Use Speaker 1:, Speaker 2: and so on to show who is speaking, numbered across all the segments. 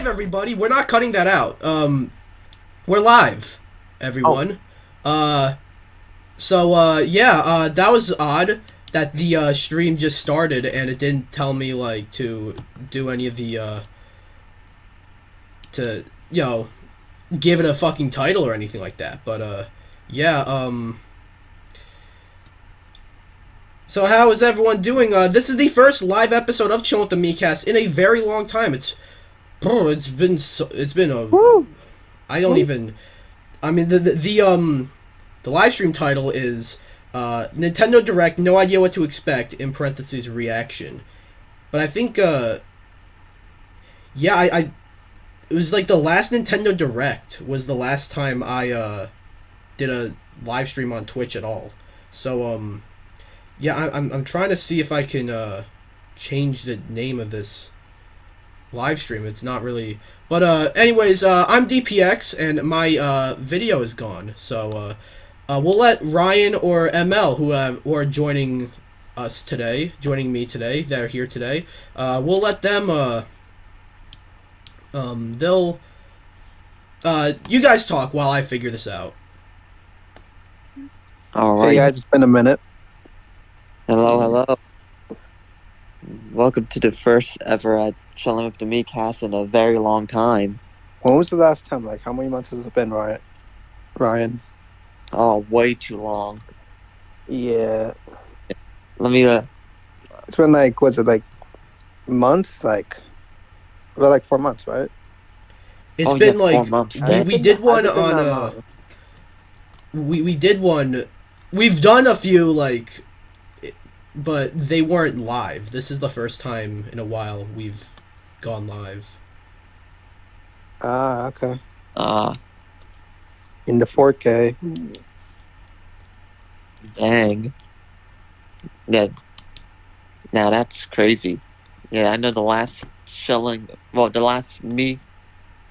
Speaker 1: live, everybody. We're not cutting that out. We're live, everyone. That was odd that the stream just started and it didn't tell me like to do any of the to give it a fucking title or anything like that. But So how is everyone doing? This is the first live episode of Chillin With The Miikcast in a very long time. It's been a
Speaker 2: Woo!
Speaker 1: I don't even. I mean the live stream title is Nintendo Direct. No idea what to expect. In parentheses reaction. But I think I it was like the last Nintendo Direct was the last time I did a live stream on Twitch at all. So I'm trying to see if I can change the name of this live stream. It's not really. But anyways, I'm DPX and my video is gone. So we'll let Ryan or ML who are joining me today. They're here today. We'll let them. They'll. You guys talk while I figure this out.
Speaker 2: All right.
Speaker 3: Hey guys, it's been a minute.
Speaker 2: Hello. Welcome to the first ever Chillin With The Miikcast in a very long time.
Speaker 3: When was the last time? Like, how many months has it been, Ryan?
Speaker 2: Oh, way too long.
Speaker 3: Yeah.
Speaker 2: Let me.
Speaker 3: It's been like, was it like months? Like 4 months, right?
Speaker 1: It's been
Speaker 2: 4 months.
Speaker 1: we did one on we did one. We've done a few but they weren't live. This is the first time in a while we've gone live.
Speaker 3: Ah, okay. In the 4K.
Speaker 2: Dang. Yeah. Now that's crazy. Yeah, I know the last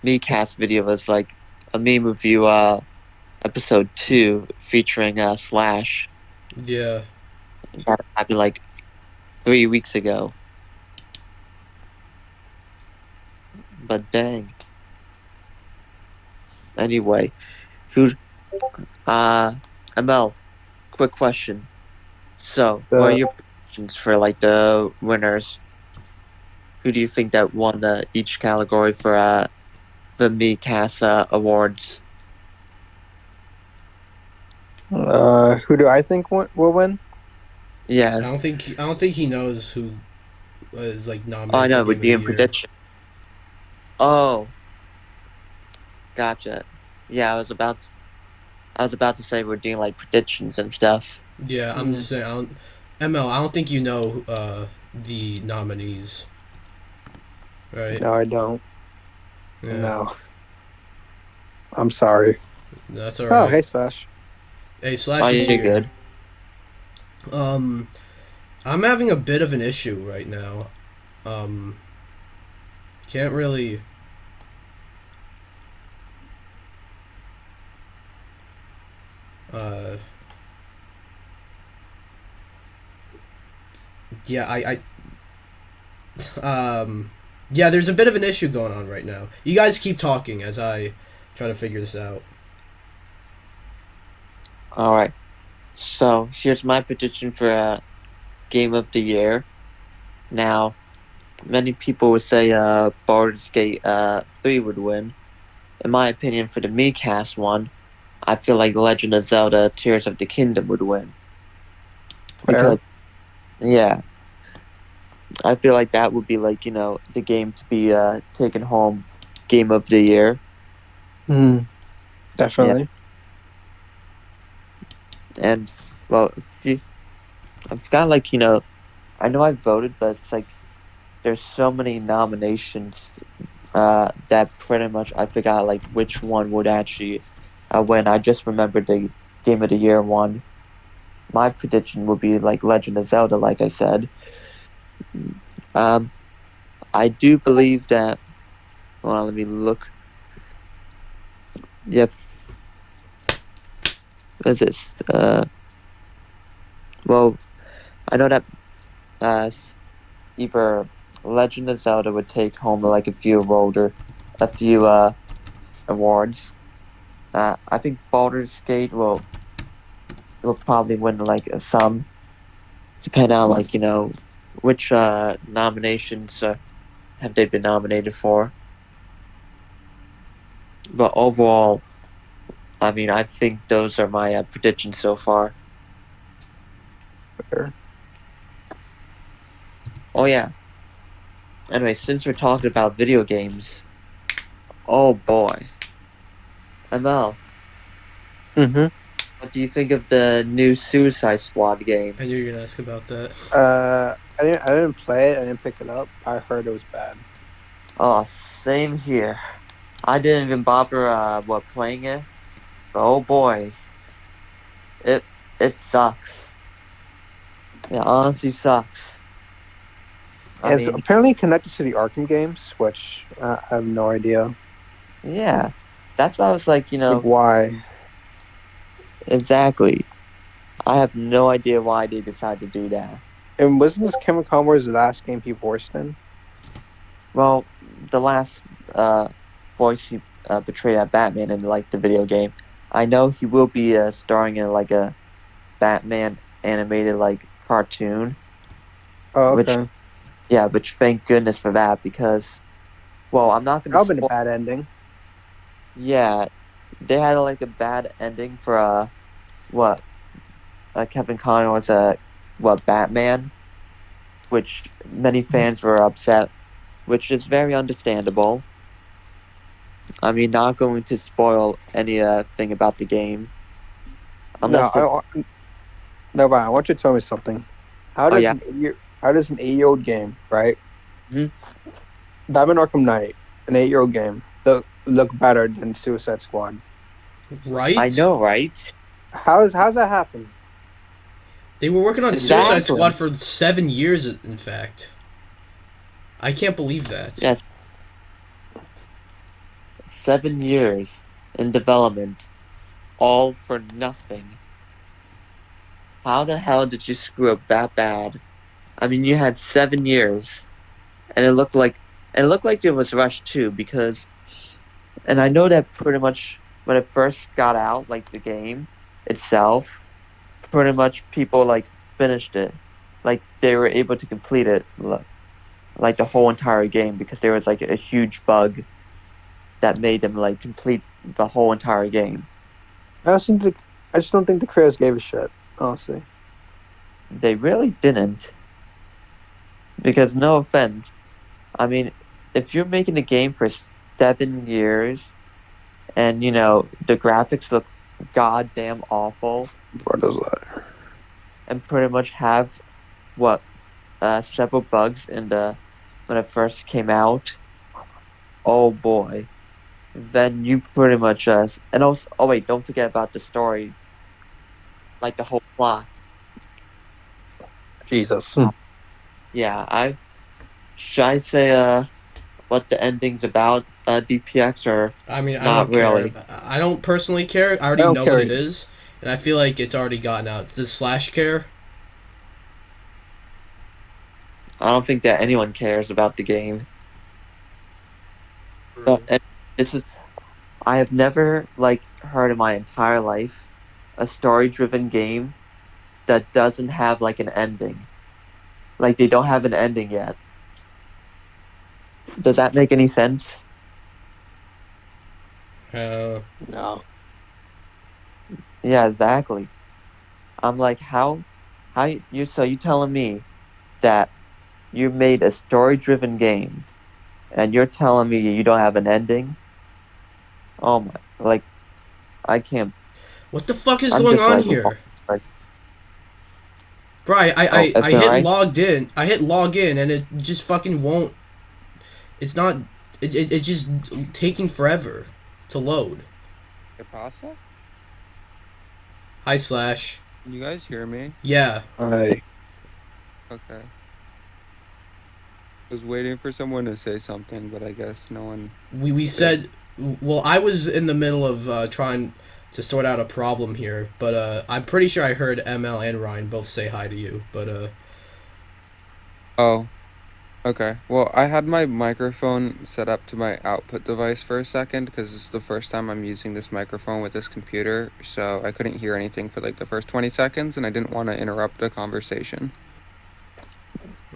Speaker 2: Miikcast video was like a meme review, episode 2 featuring Slash.
Speaker 1: Yeah.
Speaker 2: That happened like 3 weeks ago. But dang. Anyway, ML, quick question. So, what are your predictions for like the winners? Who do you think that won each category for the Miikcast Awards?
Speaker 3: Who do I think will win?
Speaker 2: Yeah.
Speaker 1: I don't think he knows who is like nominated.
Speaker 2: Oh, I know,
Speaker 1: for
Speaker 2: we're
Speaker 1: Game of
Speaker 2: doing
Speaker 1: the Year.
Speaker 2: prediction. Oh. Gotcha. Yeah, I was about to say we're doing like predictions and stuff.
Speaker 1: Yeah, I'm just saying. ML, I don't think you know the nominees. Right?
Speaker 3: No, I don't.
Speaker 1: Yeah.
Speaker 3: No. I'm sorry.
Speaker 1: That's alright.
Speaker 3: Oh, hey, Slash.
Speaker 1: Hey, Slash is
Speaker 2: you're
Speaker 1: here.
Speaker 2: good.
Speaker 1: I'm having a bit of an issue right now. Can't really. Yeah, there's a bit of an issue going on right now. You guys keep talking as I try to figure this out.
Speaker 2: Alright. So, here's my prediction for Game of the Year. Now, many people would say Baldur's Gate 3 would win. In my opinion, for the Miikcast one, I feel like Legend of Zelda Tears of the Kingdom would win. Because, yeah. I feel like that would be like, the game to be taken home Game of the Year.
Speaker 3: Definitely.
Speaker 2: Yeah. And, well, I've got I know I voted, but it's like there's so many nominations that pretty much I forgot like which one would actually win. I just remembered the Game of the Year one. My prediction would be like Legend of Zelda, like I said. I do believe that. Hold on, let me look. Yeah. What is this? Well, I know that either Legend of Zelda would take home like a few voter, a few awards. I think Baldur's Gate will probably win like some, depending on like which nominations have they been nominated for. But overall, I mean, I think those are my predictions so far.
Speaker 3: Fair.
Speaker 2: Oh yeah. Anyway, since we're talking about video games, oh boy, ML,
Speaker 3: Mm-hmm.
Speaker 2: what do you think of the new Suicide Squad game?
Speaker 1: I knew you were gonna ask about that.
Speaker 3: I didn't play it. I didn't pick it up. I heard it was bad.
Speaker 2: Oh, same here. I didn't even bother playing it. Oh boy, it it sucks. It honestly sucks. I
Speaker 3: It's
Speaker 2: mean,
Speaker 3: apparently connected to the Arkham games, which I have no idea.
Speaker 2: yeah, that's why I was like,
Speaker 3: Like why?
Speaker 2: exactly. I have no idea why they decided to do that.
Speaker 3: And wasn't this Chemical Wars the last game he voiced in?
Speaker 2: Well, the last voice he portrayed at Batman in like the video game, I know he will be starring in like a Batman animated like cartoon,
Speaker 3: Oh,
Speaker 2: which
Speaker 3: okay.
Speaker 2: yeah, which thank goodness for that because well, I'm not gonna
Speaker 3: That'll been a
Speaker 2: spoil.
Speaker 3: bad ending.
Speaker 2: Yeah, they had like a bad ending for what Kevin Conroy's Batman, which many fans were upset, which is very understandable. I mean, not going to spoil any thing about the game
Speaker 3: No,
Speaker 2: unless the
Speaker 3: no, Ryan, I want you to tell me something.
Speaker 2: oh yeah.
Speaker 3: How does an 8-year-old game, right?
Speaker 2: Mhm.
Speaker 3: Batman Arkham Knight, an 8-year-old game, look better than Suicide Squad?
Speaker 2: I
Speaker 1: Right?
Speaker 2: know, right?
Speaker 3: How's that happen?
Speaker 1: They were working on Suicide Squad
Speaker 2: Exactly.
Speaker 1: for 7 years, in fact. I can't believe that.
Speaker 2: Yes, 7 years in development, all for nothing. How the hell did you screw up that bad? I mean, you had 7 years, and it looked like it was rushed too because, and I know that pretty much when it first got out, like the game itself, pretty much people like finished it, like they were able to complete it, like the whole entire game because there was like a huge bug that made them like complete the whole entire game.
Speaker 3: I just think the, I just don't think the creators gave a shit. Honestly,
Speaker 2: They really didn't because no offense, I mean, if you're making a game for 7 years and the graphics look goddamn awful
Speaker 3: what is that?
Speaker 2: and pretty much have what several bugs in the when it first came out, oh boy, then you pretty much and also oh wait, don't forget about the story, like the whole plot.
Speaker 3: Jesus.
Speaker 2: Yeah, I should I say what the ending's about, DPX, or
Speaker 1: I mean, I
Speaker 2: not
Speaker 1: don't care.
Speaker 2: really?
Speaker 1: I don't personally care. I
Speaker 3: I
Speaker 1: already
Speaker 3: don't
Speaker 1: know what
Speaker 3: care
Speaker 1: it
Speaker 3: either.
Speaker 1: is, and I feel like it's already gotten out. Does Slash care?
Speaker 2: I don't think that anyone cares about the game. But
Speaker 1: True.
Speaker 2: and this is I have never like heard in my entire life a story-driven game that doesn't have like an ending. Like they don't have an ending yet. Does that make any sense?
Speaker 1: Uh,
Speaker 3: No.
Speaker 2: Yeah, exactly. I'm like, how you telling me that you made a story-driven game and you're telling me you don't have an ending? Oh my, like I can't.
Speaker 1: what the fuck is
Speaker 2: I'm
Speaker 1: going
Speaker 2: just
Speaker 1: on
Speaker 2: like,
Speaker 1: here?
Speaker 2: like
Speaker 1: Bro,
Speaker 2: oh,
Speaker 1: I
Speaker 2: everything
Speaker 1: hit
Speaker 2: right?
Speaker 1: logged in. I hit log in, and it just fucking won't. It's not. It's just taking forever to load.
Speaker 4: Hey, pasta?
Speaker 1: Hi, Slash.
Speaker 4: Can you guys hear me?
Speaker 1: Yeah.
Speaker 3: I
Speaker 4: Okay. I was waiting for someone to say something, but I guess no one
Speaker 1: We
Speaker 4: did.
Speaker 1: said. Well, I was in the middle of trying to sort out a problem here, but I'm pretty sure I heard ML and Ryan both say hi to you. But
Speaker 4: Oh, Okay. Well, I had my microphone set up to my output device for a second because it's the first time I'm using this microphone with this computer, so I couldn't hear anything for like the first 20 seconds, and I didn't want to interrupt a conversation.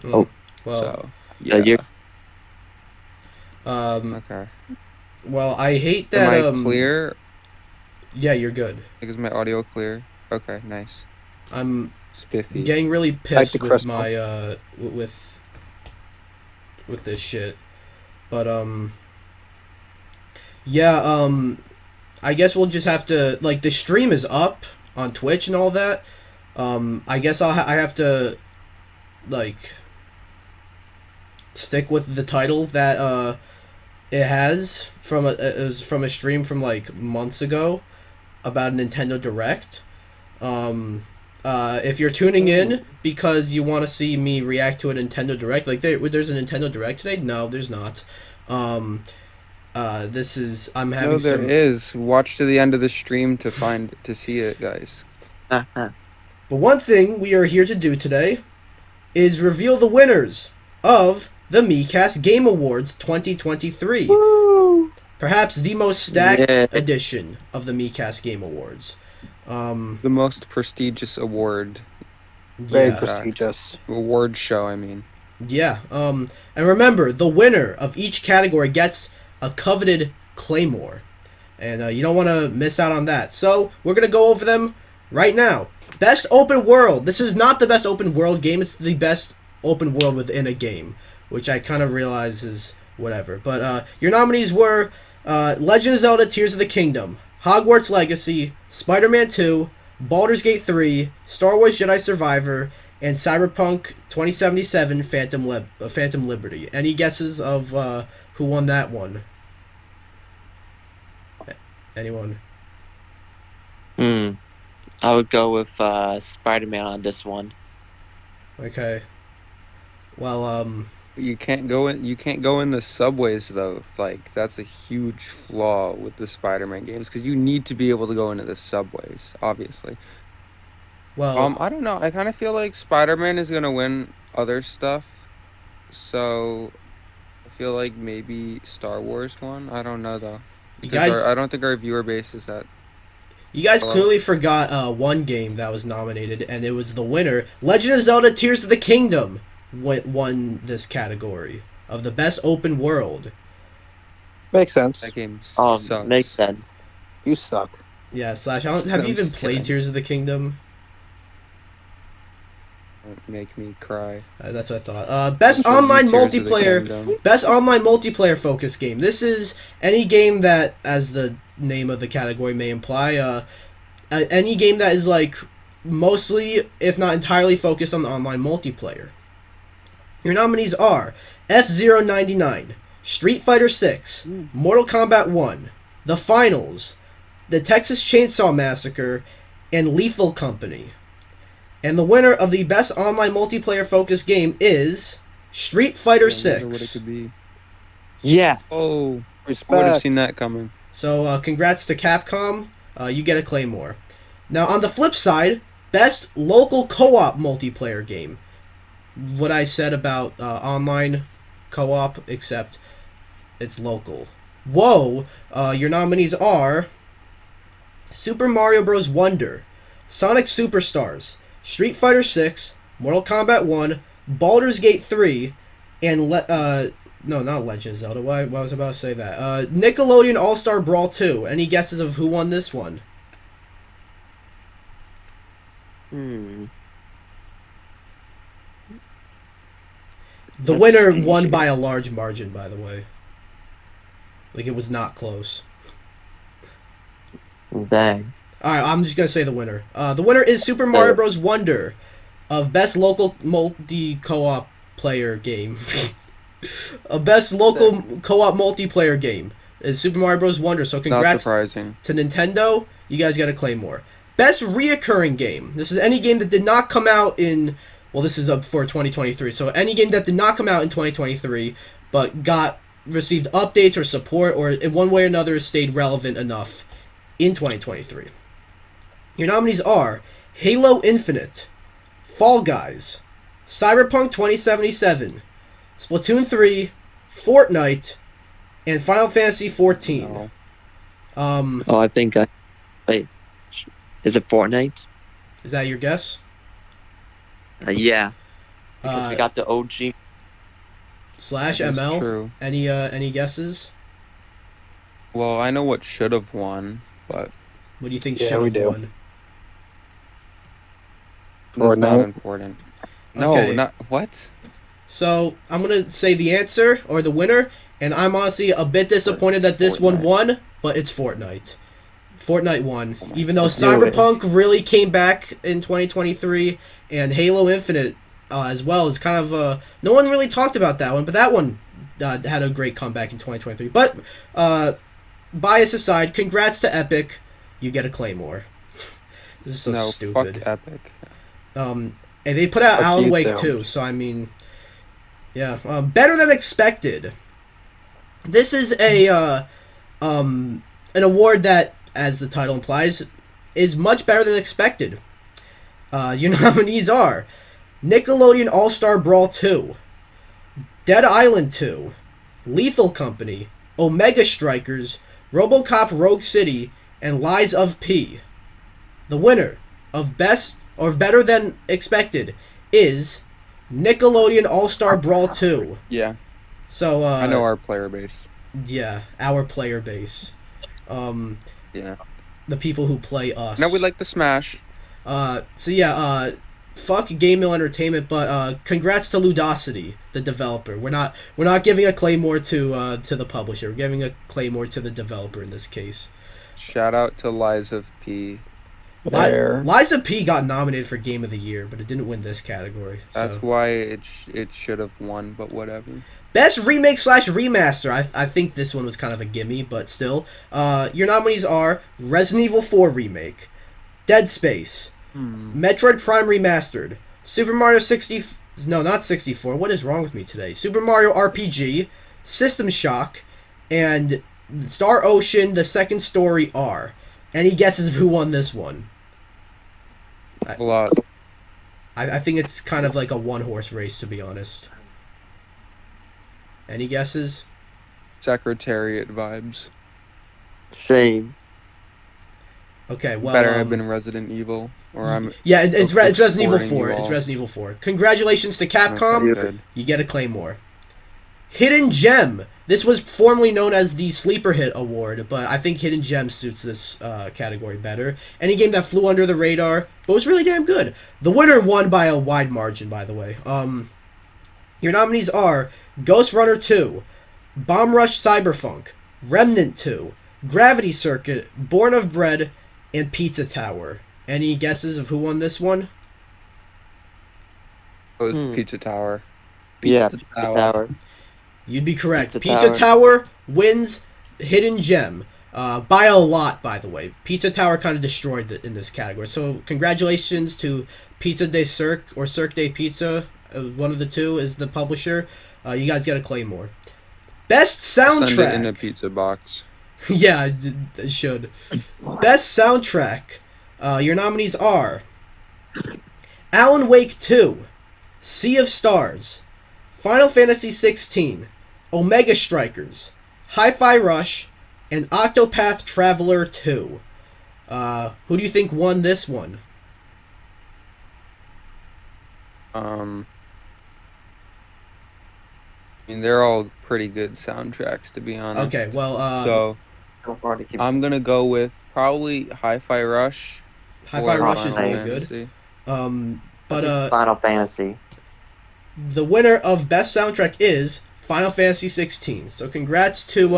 Speaker 2: Oh.
Speaker 1: Well,
Speaker 4: So,
Speaker 2: You're
Speaker 4: yeah. Okay.
Speaker 1: well, I hate
Speaker 4: Am
Speaker 1: that.
Speaker 4: I clear?
Speaker 1: Yeah, you're good.
Speaker 4: Like, is my audio clear? Okay, nice.
Speaker 1: I'm
Speaker 4: Spiffy.
Speaker 1: getting really
Speaker 3: Like the
Speaker 1: pissed with
Speaker 3: crystal.
Speaker 1: my with this shit, but yeah, I guess we'll just have to, like, the stream is up on Twitch and all that. I guess I have to, like, stick with the title that it has from it was from a stream from like months ago about a Nintendo Direct. If you're tuning in because you want to see me react to a Nintendo Direct, like there's a Nintendo Direct today. No, there's not. This is I'm having
Speaker 4: No, there
Speaker 1: some.
Speaker 4: is. Watch to the end of the stream to see it, guys.
Speaker 1: But one thing we are here to do today is reveal the winners of the Miikcast Game Awards 2023.
Speaker 3: Woo!
Speaker 1: Perhaps the most stacked
Speaker 2: Yeah.
Speaker 1: edition of the Miikcast Game Awards.
Speaker 4: The most prestigious award.
Speaker 3: Very
Speaker 1: Yeah.
Speaker 3: prestigious.
Speaker 4: Award show, I mean.
Speaker 1: Yeah. And remember, the winner of each category gets a coveted Claymore. And you don't want to miss out on that. So, we're going to go over them right now. Best Open World. This is not the best open world game. It's the best open world within a game. Which I kind of realize is whatever. But your nominees were Legend of Zelda Tears of the Kingdom, Hogwarts Legacy, Spider-Man 2, Baldur's Gate 3, Star Wars Jedi Survivor, and Cyberpunk 2077 Phantom Liberty. Any guesses of who won that one? Anyone?
Speaker 2: I would go with Spider-Man on this one.
Speaker 1: Okay. Well,
Speaker 4: You can't go in the subways though. Like that's a huge flaw with the Spider-Man games because you need to be able to go into the subways, obviously.
Speaker 1: well,
Speaker 4: I don't know. I kind of feel like Spider-Man is gonna win other stuff, so I feel like maybe Star Wars won. I don't know though.
Speaker 1: you
Speaker 4: Because
Speaker 1: guys,
Speaker 4: I don't think our viewer base is that. Hello?
Speaker 1: clearly forgot one game that was nominated, and it was the winner. Legend of Zelda Tears of the Kingdom won this category of the best open world.
Speaker 3: Makes sense.
Speaker 4: That game sucks.
Speaker 2: Makes sense.
Speaker 3: You suck.
Speaker 1: Yeah, Slash, have
Speaker 4: I'm
Speaker 1: you even
Speaker 4: just
Speaker 1: played
Speaker 4: kidding.
Speaker 1: Tears of the Kingdom?
Speaker 4: Don't make me cry.
Speaker 1: That's what I thought. Best
Speaker 4: I'll show you
Speaker 1: online
Speaker 4: Tears of the
Speaker 1: multiplayer.
Speaker 4: Kingdom.
Speaker 1: Best online multiplayer focus game. This is any game that, as the name of the category may imply, any game that is like mostly, if not entirely, focused on the online multiplayer. Your nominees are F-099, Street Fighter 6, Mortal Kombat 1, The Finals, The Texas Chainsaw Massacre, and Lethal Company. And the winner of the best online multiplayer focused game is Street Fighter
Speaker 4: I wonder what it
Speaker 1: 6.
Speaker 4: could be.
Speaker 2: Yes.
Speaker 4: Oh, I would have
Speaker 3: Respect.
Speaker 4: seen that coming.
Speaker 1: So congrats to Capcom. You get a Claymore. Now on the flip side, best local co-op multiplayer game. What I said about online co-op, except it's local. Whoa! Your nominees are Super Mario Bros. Wonder, Sonic Superstars, Street Fighter 6, Mortal Kombat 1, Baldur's Gate 3, and no, not Legend of Zelda. Why was I about to say that? Nickelodeon All-Star Brawl 2. Any guesses of who won this one? The winner won by a large margin, by the way. Like, it was not close.
Speaker 2: Dang.
Speaker 1: Alright, I'm just gonna say the winner. The winner is Super Mario Bros. Wonder of Best Local Multi-Co-op Player Game. A Best Local Co-op Multiplayer Game is Super Mario Bros. Wonder, so
Speaker 4: Not
Speaker 1: congrats
Speaker 4: surprising.
Speaker 1: to Nintendo. You guys got to claim more. Best Reoccurring Game. This is any game that did not come out in... Well, this is up for 2023, so any game that did not come out in 2023, but received updates or support, or in one way or another stayed relevant enough in 2023. Your nominees are Halo Infinite, Fall Guys, Cyberpunk 2077, Splatoon 3, Fortnite, and Final Fantasy 14.
Speaker 4: No.
Speaker 2: Oh, I think wait. Is it Fortnite?
Speaker 1: Is that your guess?
Speaker 2: Yeah, because we got the OG.
Speaker 1: Slash
Speaker 4: That's
Speaker 1: ML.
Speaker 4: true.
Speaker 1: Any guesses?
Speaker 4: Well, I know what should have won, but
Speaker 1: What do you think
Speaker 3: Yeah,
Speaker 1: should
Speaker 3: we
Speaker 1: have
Speaker 3: do.
Speaker 1: won?
Speaker 4: it's not
Speaker 3: Fortnite.
Speaker 4: important. No,
Speaker 1: Okay.
Speaker 4: not what?
Speaker 1: So I'm gonna say the answer or the winner, and I'm honestly a bit disappointed that this one
Speaker 4: Fortnite.
Speaker 1: won, but it's Fortnite. Fortnite won,
Speaker 4: Oh my
Speaker 1: even though
Speaker 2: God.
Speaker 1: Cyberpunk really came back in 2023, and Halo Infinite as well is kind of no one really talked about that one, but that one had a great comeback in 2023. But bias aside, congrats to Epic, you get a Claymore. This is so
Speaker 4: no,
Speaker 1: stupid.
Speaker 4: fuck Epic.
Speaker 1: And they put out
Speaker 3: Fuck
Speaker 1: Alan
Speaker 3: you
Speaker 1: Wake
Speaker 3: too.
Speaker 1: too, so I mean, yeah, better than expected. This is an award that, as the title implies, is much better than expected. Your nominees are Nickelodeon All-Star Brawl 2, Dead Island 2, Lethal Company, Omega Strikers, RoboCop Rogue City, and Lies of P. The winner of Best or Better Than Expected is Nickelodeon All-Star Brawl 2.
Speaker 4: Yeah,
Speaker 1: So
Speaker 4: I know our player base.
Speaker 1: yeah, our player base.
Speaker 4: Yeah.
Speaker 1: The people who play us.
Speaker 4: No, we like the Smash.
Speaker 1: So yeah, fuck Game Mill Entertainment, but congrats to Ludosity, the developer. We're not giving a Claymore to the publisher. We're giving a Claymore to the developer in this case.
Speaker 4: Shout out to Lies of P.
Speaker 3: There.
Speaker 1: Liza P got nominated for Game of the Year, but it didn't win this category.
Speaker 4: That's
Speaker 1: So.
Speaker 4: why it should have won, but whatever.
Speaker 1: Best remake / remaster. I think this one was kind of a gimme, but still. Your nominees are Resident Evil 4 remake, Dead Space, Metroid Prime remastered, Super Mario 60. No, not 64. What is wrong with me today? Super Mario RPG, System Shock, and Star Ocean: The Second Story R. Any guesses of who won this one?
Speaker 4: A lot.
Speaker 1: I think it's kind of like a one-horse race, to be honest. Any guesses?
Speaker 4: Secretariat vibes.
Speaker 2: Same.
Speaker 1: Okay, well,
Speaker 4: Better have been Resident Evil, or I'm.
Speaker 1: yeah, it's Resident Evil
Speaker 4: supporting
Speaker 1: 4.
Speaker 4: you
Speaker 1: It's
Speaker 4: all.
Speaker 1: Resident Evil 4. Congratulations to Capcom.
Speaker 4: Okay, good.
Speaker 1: You get a Claymore. Hidden Gem. This was formerly known as the Sleeper Hit Award, but I think Hidden Gem suits this category better. Any game that flew under the radar, but was really damn good. The winner won by a wide margin, by the way. Your nominees are Ghost Runner 2, Bomb Rush Cyberpunk, Remnant 2, Gravity Circuit, Born of Bread, and Pizza Tower. Any guesses of who won this one?
Speaker 4: It was Pizza Tower.
Speaker 2: Yeah,
Speaker 4: Pizza
Speaker 2: the
Speaker 4: Tower.
Speaker 2: tower.
Speaker 1: You'd be correct.
Speaker 2: Pizza
Speaker 1: Pizza Tower wins Hidden Gem by a lot, by the way. Pizza Tower kind of destroyed in this category. So congratulations to Pizza de Cirque or Cirque de Pizza. One of the two is the publisher. You guys get a Claymore. Best soundtrack.
Speaker 4: Send it in a pizza box.
Speaker 1: Yeah, it should. Best soundtrack. Your nominees are Alan Wake 2, Sea of Stars, Final Fantasy 16, Omega Strikers, Hi-Fi Rush, and Octopath Traveler 2. Who do you think won this one?
Speaker 4: I mean, they're all pretty good soundtracks, to be honest.
Speaker 1: Okay, well,
Speaker 4: So
Speaker 2: I'm
Speaker 4: I'm gonna go with probably Hi-Fi Rush.
Speaker 1: Hi-Fi
Speaker 4: or
Speaker 1: Rush is
Speaker 2: Final
Speaker 1: really good.
Speaker 4: Fantasy.
Speaker 1: But
Speaker 2: Final Fantasy.
Speaker 1: the winner of Best Soundtrack is Final Fantasy 16. So congrats to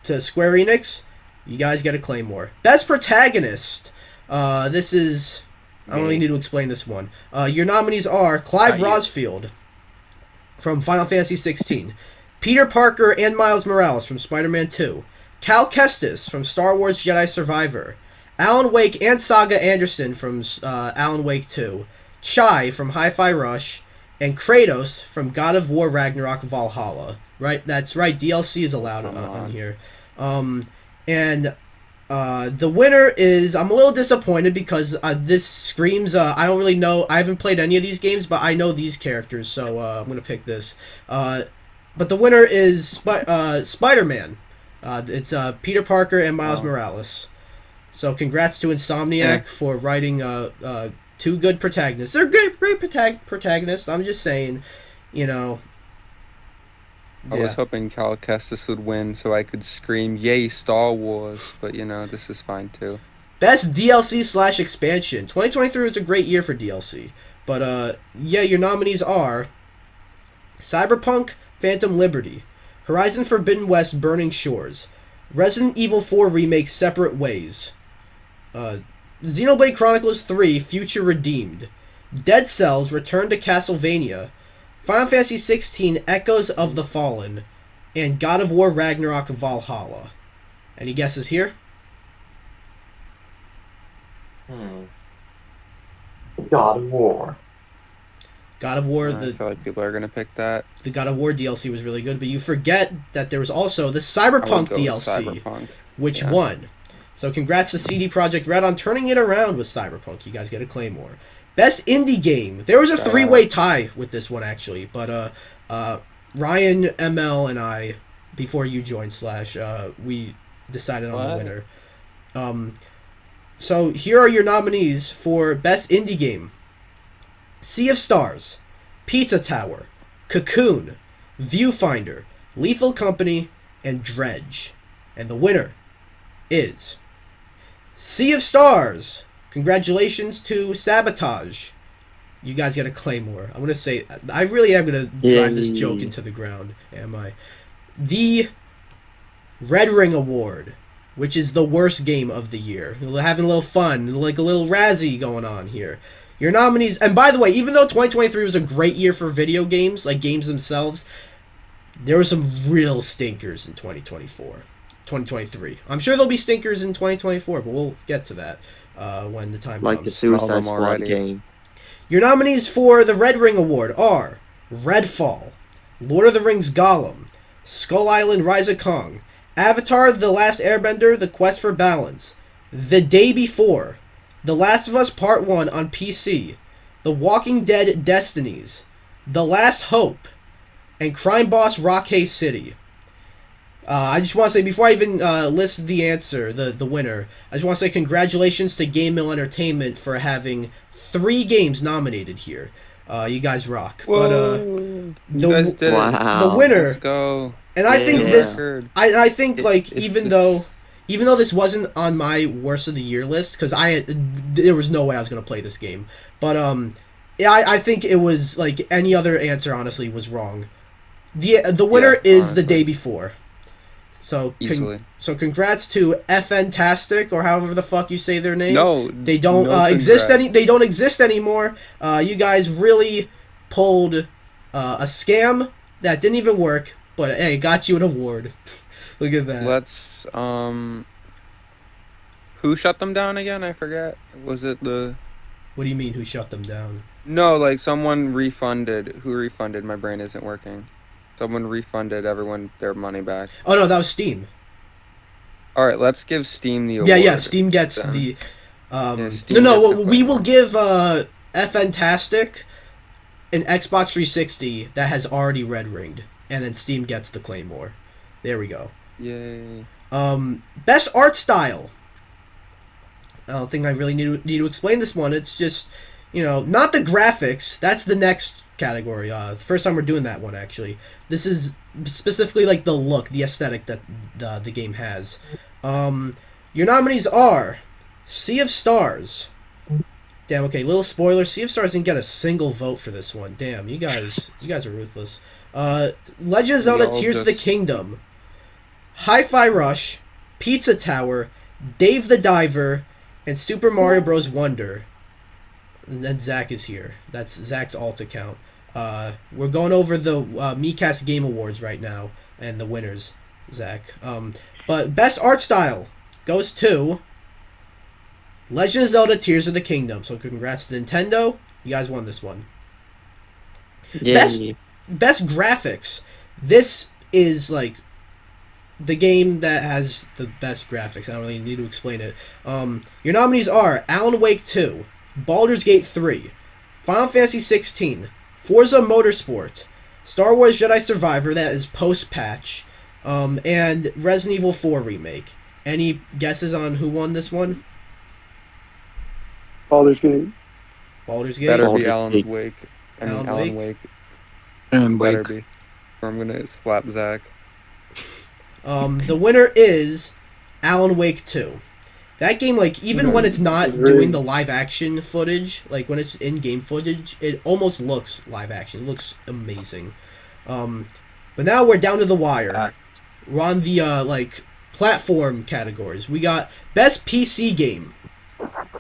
Speaker 1: Square Enix. You guys get a Claymore. Best Protagonist. This is... I don't really need to explain this one. Your nominees are Clive Rosfield from Final Fantasy 16, Peter Parker and Miles Morales from Spider-Man 2, Cal Kestis from Star Wars Jedi Survivor, Alan Wake and Saga Anderson from Alan Wake 2, Chai from Hi-Fi Rush, and Kratos from God of War Ragnarok Valhalla. Right, that's right. DLC is allowed on here. And The winner is, I'm a little disappointed because this screams, I don't really know, I haven't played any of these games, but I know these characters, so I'm going to pick this. But the winner is Spider-Man. It's Peter Parker and Miles Morales. So congrats to Insomniac for writing two good protagonists. They're great protagonists, I'm just saying, you know.
Speaker 4: I was hoping Cal Kestis would win so I could scream, "Yay, Star Wars!" But this is fine too.
Speaker 1: Best DLC / expansion. 2023 was a great year for DLC. But your nominees are Cyberpunk Phantom Liberty, Horizon Forbidden West Burning Shores, Resident Evil 4 Remake Separate Ways, Xenoblade Chronicles 3 Future Redeemed, Dead Cells Return to Castlevania, Final Fantasy 16 Echoes of the Fallen, and God of War Ragnarok Valhalla. Any guesses here?
Speaker 5: God of War.
Speaker 1: God of War,
Speaker 4: I feel like people are gonna pick that.
Speaker 1: The God of War DLC was really good, but you forget that there was also the Cyberpunk DLC, which won. So congrats to CD Projekt Red on turning it around with Cyberpunk. You guys get a Claymore. Best indie game. There was a three-way tie with this one actually, but Ryan, ML, and I, before you joined Slash, we decided on the winner. So here are your nominees for best indie game: Sea of Stars, Pizza Tower, Cocoon, Viewfinder, Lethal Company, and Dredge. And the winner is Sea of Stars. Congratulations to Sabotage. You guys get a Claymore. I'm going to say, I really am going to drive this joke into the ground, am I? The Red Ring Award, which is the worst game of the year. We're having a little fun, like a little Razzie going on here. Your nominees, and by the way, even though 2023 was a great year for video games, like games themselves, there were some real stinkers in 2023. I'm sure there'll be stinkers in 2024, but we'll get to that when the time comes.
Speaker 2: Like the Suicide Squad game.
Speaker 1: Your nominees for the Red Ring Award are Redfall, Lord of the Rings Gollum, Skull Island Rise of Kong, Avatar The Last Airbender The Quest for Balance, The Day Before, The Last of Us Part 1 on PC, The Walking Dead Destinies, The Last Hope, and Crime Boss Rockhay City. I just want to say, before I even list the answer, the winner, I just want to say congratulations to Game Mill Entertainment for having 3 games nominated here. You guys rock.
Speaker 4: Whoa.
Speaker 1: But
Speaker 4: you guys did
Speaker 1: the winner.
Speaker 4: Let's go.
Speaker 1: And I think this, I think
Speaker 4: even
Speaker 1: though this wasn't on my worst of the year list, because there was no way I was gonna play this game, but I think it was like any other answer honestly was wrong. The winner is honestly. The Day Before. So congrats to FNtastic, or however the fuck you say their name.
Speaker 4: No,
Speaker 1: they don't exist They don't exist anymore. You guys really pulled a scam that didn't even work, but hey, got you an award. Look at that.
Speaker 4: Let's who shut them down again? I forget. Was it the?
Speaker 1: What do you mean? Who shut them down?
Speaker 4: No, like someone refunded. Who refunded? My brain isn't working. Someone refunded everyone their money back.
Speaker 1: Oh no, that was Steam.
Speaker 4: All right, let's give Steam the award.
Speaker 1: Yeah. Steam gets then. The.
Speaker 4: Steam
Speaker 1: we will give FNtastic an Xbox 360 that has already red ringed, and then Steam gets the Claymore. There we go.
Speaker 4: Yay.
Speaker 1: Best art style. I don't think I really need to explain this one. It's just, not the graphics. That's the next category. First time we're doing that one, actually. This is specifically like the look, the aesthetic that the game has. Your nominees are Sea of Stars. Damn, okay, little spoiler. Sea of Stars didn't get a single vote for this one. Damn, you guys are ruthless. Legend of Zelda Tears of the Kingdom, Hi-Fi Rush, Pizza Tower, Dave the Diver, and Super Mario Bros. Wonder. And then Zach is here. That's Zach's alt account. We're going over the Miikcast Game Awards right now, and the winners, Zach. But best art style goes to Legend of Zelda Tears of the Kingdom. So congrats to Nintendo. You guys won this one.
Speaker 2: Yay.
Speaker 1: Best graphics. This is like the game that has the best graphics. I don't really need to explain it. Your nominees are Alan Wake 2, Baldur's Gate 3, Final Fantasy 16, Forza Motorsport, Star Wars Jedi Survivor, that is post-patch, and Resident Evil 4 Remake. Any guesses on who won this one?
Speaker 3: Baldur's Gate.
Speaker 1: Baldur's Gate?
Speaker 4: Better
Speaker 2: Baldur's
Speaker 4: be Alan
Speaker 2: Gate.
Speaker 4: Wake.
Speaker 1: Alan
Speaker 4: Alan
Speaker 1: Wake?
Speaker 4: Wake.
Speaker 3: And
Speaker 4: Better
Speaker 3: Wake.
Speaker 4: be. Or I'm gonna slap Zach.
Speaker 1: The winner is Alan Wake 2. That game, like, even when it's not doing the live action footage, like when it's in-game footage, it almost looks live action. It looks amazing. But now we're down to the wire. We're on the, platform categories. We got Best PC Game.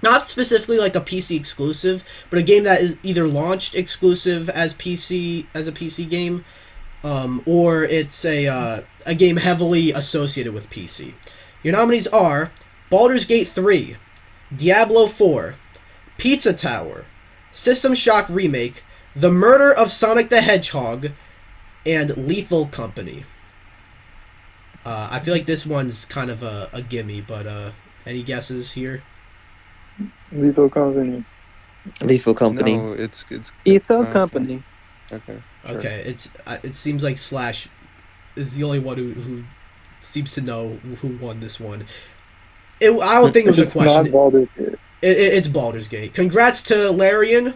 Speaker 1: Not specifically like a PC exclusive, but a game that is either launched exclusive as a PC game, or it's a game heavily associated with PC. Your nominees are Baldur's Gate 3, Diablo 4, Pizza Tower, System Shock Remake, The Murder of Sonic the Hedgehog, and Lethal Company. I feel like this one's kind of a gimme, but any guesses here?
Speaker 3: Lethal Company.
Speaker 2: Lethal Company.
Speaker 4: No, it's
Speaker 3: Lethal
Speaker 4: okay.
Speaker 3: Company.
Speaker 4: Okay. Sure.
Speaker 1: Okay, it seems like Slash is the only one who seems to know who won this one. I don't think it was a
Speaker 3: It's
Speaker 1: question.
Speaker 3: not Baldur's Gate.
Speaker 1: It's Baldur's Gate. Congrats to Larian.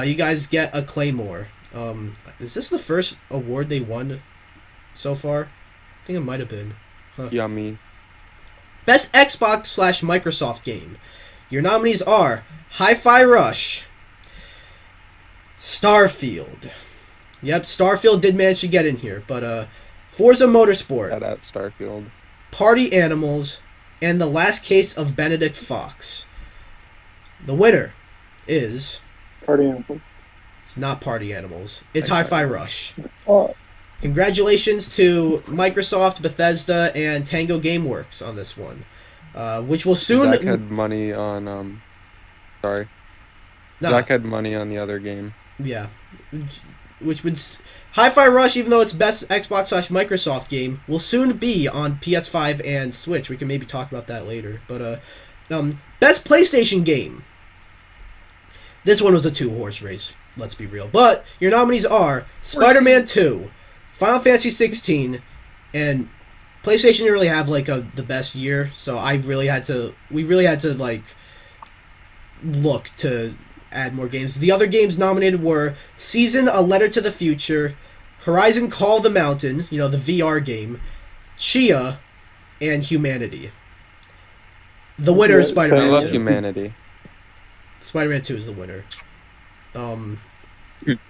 Speaker 1: You guys get a Claymore. Is this the first award they won so far? I think it might have been.
Speaker 4: Yummy.
Speaker 1: Best Xbox/Microsoft game. Your nominees are Hi-Fi Rush, Starfield. Yep, Starfield did manage to get in here, but Forza Motorsport,
Speaker 4: Shout out Starfield.
Speaker 1: Party Animals, and The Last Case of Benedict Fox. The winner is...
Speaker 3: Party Animals.
Speaker 1: It's not Party Animals. It's
Speaker 4: Hi-Fi
Speaker 1: Hi-Fi Rush.
Speaker 3: Oh,
Speaker 1: Congratulations to Microsoft, Bethesda, and Tango Gameworks on this one, which will soon...
Speaker 4: Zach had money on sorry.
Speaker 1: No.
Speaker 4: Zach had money on the other game.
Speaker 1: Yeah, which would Hi-Fi Rush, even though it's best Xbox/Microsoft game, will soon be on PS5 and Switch. We can maybe talk about that later. But best PlayStation game. This one was a two-horse race. Let's be real. But your nominees are Spider-Man 2, Final Fantasy 16, and PlayStation didn't really have like the best year, so we really had to like look to add more games. The other games nominated were Season: A Letter to the Future, Horizon Call of the Mountain, the VR game, Chia, and Humanity. The winner is
Speaker 4: I
Speaker 1: Spider-Man
Speaker 4: love
Speaker 1: 2.
Speaker 4: humanity.
Speaker 1: Spider-Man 2 is the winner.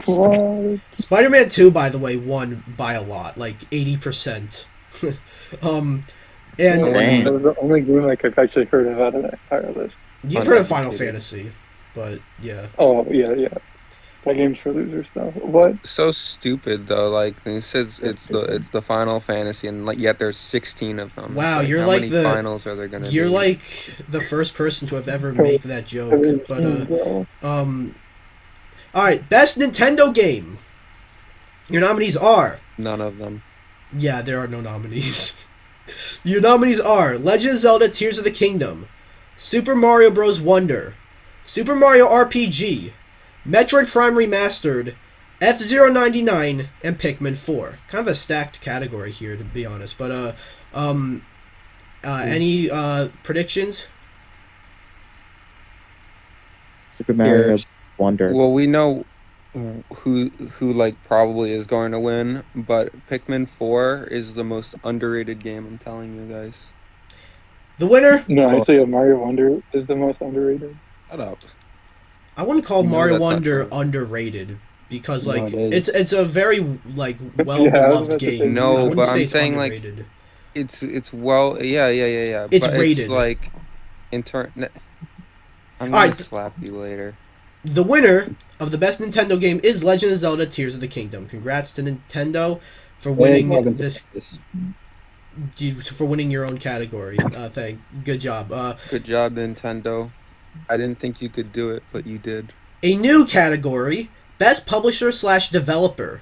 Speaker 3: what?
Speaker 1: Spider-Man 2, by the way, won by a lot, like 80%. And
Speaker 2: Dang.
Speaker 3: That was the only game I've actually heard of out of that entire list.
Speaker 1: you've heard of Final Fantasy, but yeah.
Speaker 3: Oh, yeah. That game's for losers, though. What?
Speaker 4: So stupid though. Like it says, it's the Final Fantasy, and like yet there's 16 of them.
Speaker 1: Wow,
Speaker 4: It's
Speaker 1: you're
Speaker 4: how
Speaker 1: like
Speaker 4: many
Speaker 1: the-
Speaker 4: finals are there gonna be?
Speaker 1: You're like the first person to have ever made that joke. But alright, best Nintendo game. Your nominees are...
Speaker 4: None of them.
Speaker 1: Yeah, there are no nominees. Your nominees are Legend of Zelda Tears of the Kingdom, Super Mario Bros. Wonder, Super Mario RPG, Metroid Prime Remastered, F-Zero 99, and Pikmin 4. Kind of a stacked category here, to be honest. But any predictions?
Speaker 2: Super Mario Wonder.
Speaker 4: Well, we know who like probably is going to win, but Pikmin 4 is the most underrated game. I'm telling you guys.
Speaker 1: The winner?
Speaker 3: No, actually, Mario Wonder is the most underrated.
Speaker 4: Shut up.
Speaker 1: I wouldn't call
Speaker 4: No,
Speaker 1: Mario
Speaker 4: that's not
Speaker 1: Wonder
Speaker 4: true.
Speaker 1: underrated because
Speaker 3: No,
Speaker 1: like
Speaker 3: it is.
Speaker 1: it's a very like well
Speaker 3: Yeah, I was
Speaker 1: beloved
Speaker 3: about to say,
Speaker 1: game.
Speaker 4: No,
Speaker 1: I wouldn't
Speaker 4: but
Speaker 1: say
Speaker 4: I'm
Speaker 1: it's
Speaker 4: saying, like,
Speaker 1: underrated.
Speaker 4: It's well, yeah.
Speaker 1: It's
Speaker 4: but
Speaker 1: rated.
Speaker 4: It's like I'm gonna
Speaker 1: Alright.
Speaker 4: slap you later.
Speaker 1: The winner of the best Nintendo game is Legend of Zelda Tears of the Kingdom. Congrats to Nintendo for winning for winning your own category. Good job.
Speaker 4: Good job, Nintendo. I didn't think you could do it, but you did.
Speaker 1: A new category, best publisher/developer.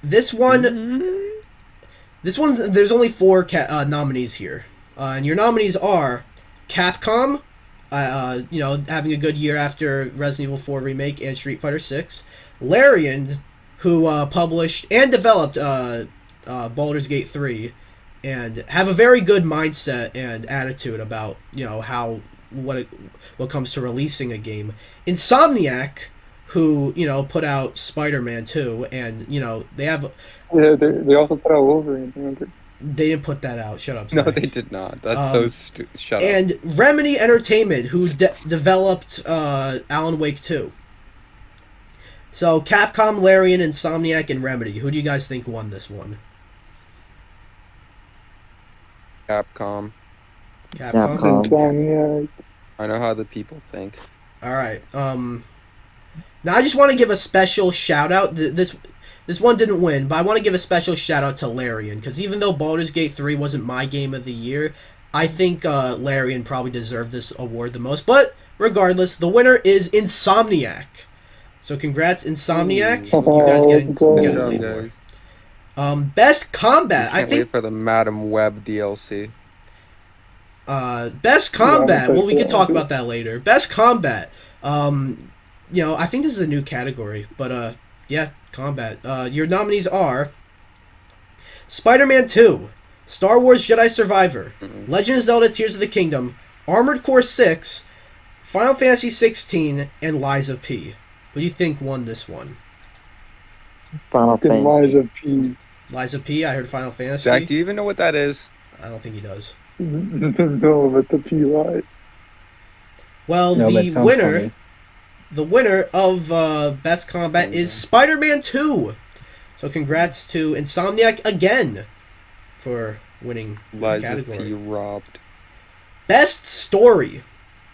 Speaker 1: This one This one's there's only four nominees here, and your nominees are Capcom, having a good year after Resident Evil 4 remake and Street Fighter 6, Larian, who published and developed Baldur's Gate 3, and have a very good mindset and attitude about how what comes to releasing a game. Insomniac, who put out Spider-Man 2, and they have.
Speaker 3: Yeah, they also put out Wolverine. Remember?
Speaker 1: They didn't put that out. Shut up.
Speaker 4: No,
Speaker 1: Zach.
Speaker 4: they did not. That's so shut up.
Speaker 1: And Remedy Entertainment, who developed Alan Wake 2. So Capcom, Larian, Insomniac, and Remedy. Who do you guys think won this one?
Speaker 4: Capcom.
Speaker 1: Capcom.
Speaker 4: I know how the people think.
Speaker 1: All right. Now I just want to give a special shout out. This one didn't win, but I want to give a special shout out to Larian, because even though Baldur's Gate 3 wasn't my game of the year, I think Larian probably deserved this award the most. But regardless, the winner is Insomniac. So congrats, Insomniac. You guys getting
Speaker 4: Good
Speaker 1: played
Speaker 4: job,
Speaker 1: more.
Speaker 4: guys.
Speaker 1: Best combat. I
Speaker 4: Can't wait
Speaker 1: think
Speaker 4: for the Madam Web DLC.
Speaker 1: best combat. Well, we can talk about that later. Best combat. I think this is a new category, but yeah, combat. Your nominees are Spider-Man 2, Star Wars Jedi Survivor, Legend of Zelda Tears of the Kingdom, Armored Core 6, Final Fantasy 16, and Lies of P. Who do you think won this one?
Speaker 2: Final Fantasy.
Speaker 3: Lies of P.
Speaker 1: Lies of P. I heard Final Fantasy.
Speaker 4: Zach, do you even know what that is?
Speaker 1: I don't think he does.
Speaker 3: No, but the P lies.
Speaker 1: Well,
Speaker 6: No, that
Speaker 1: the
Speaker 6: sounds
Speaker 1: winner.
Speaker 6: funny.
Speaker 1: The winner of Best Combat is Spider-Man 2. So congrats to Insomniac again for winning this
Speaker 4: Lies of
Speaker 1: category.
Speaker 4: P robbed.
Speaker 1: Best Story.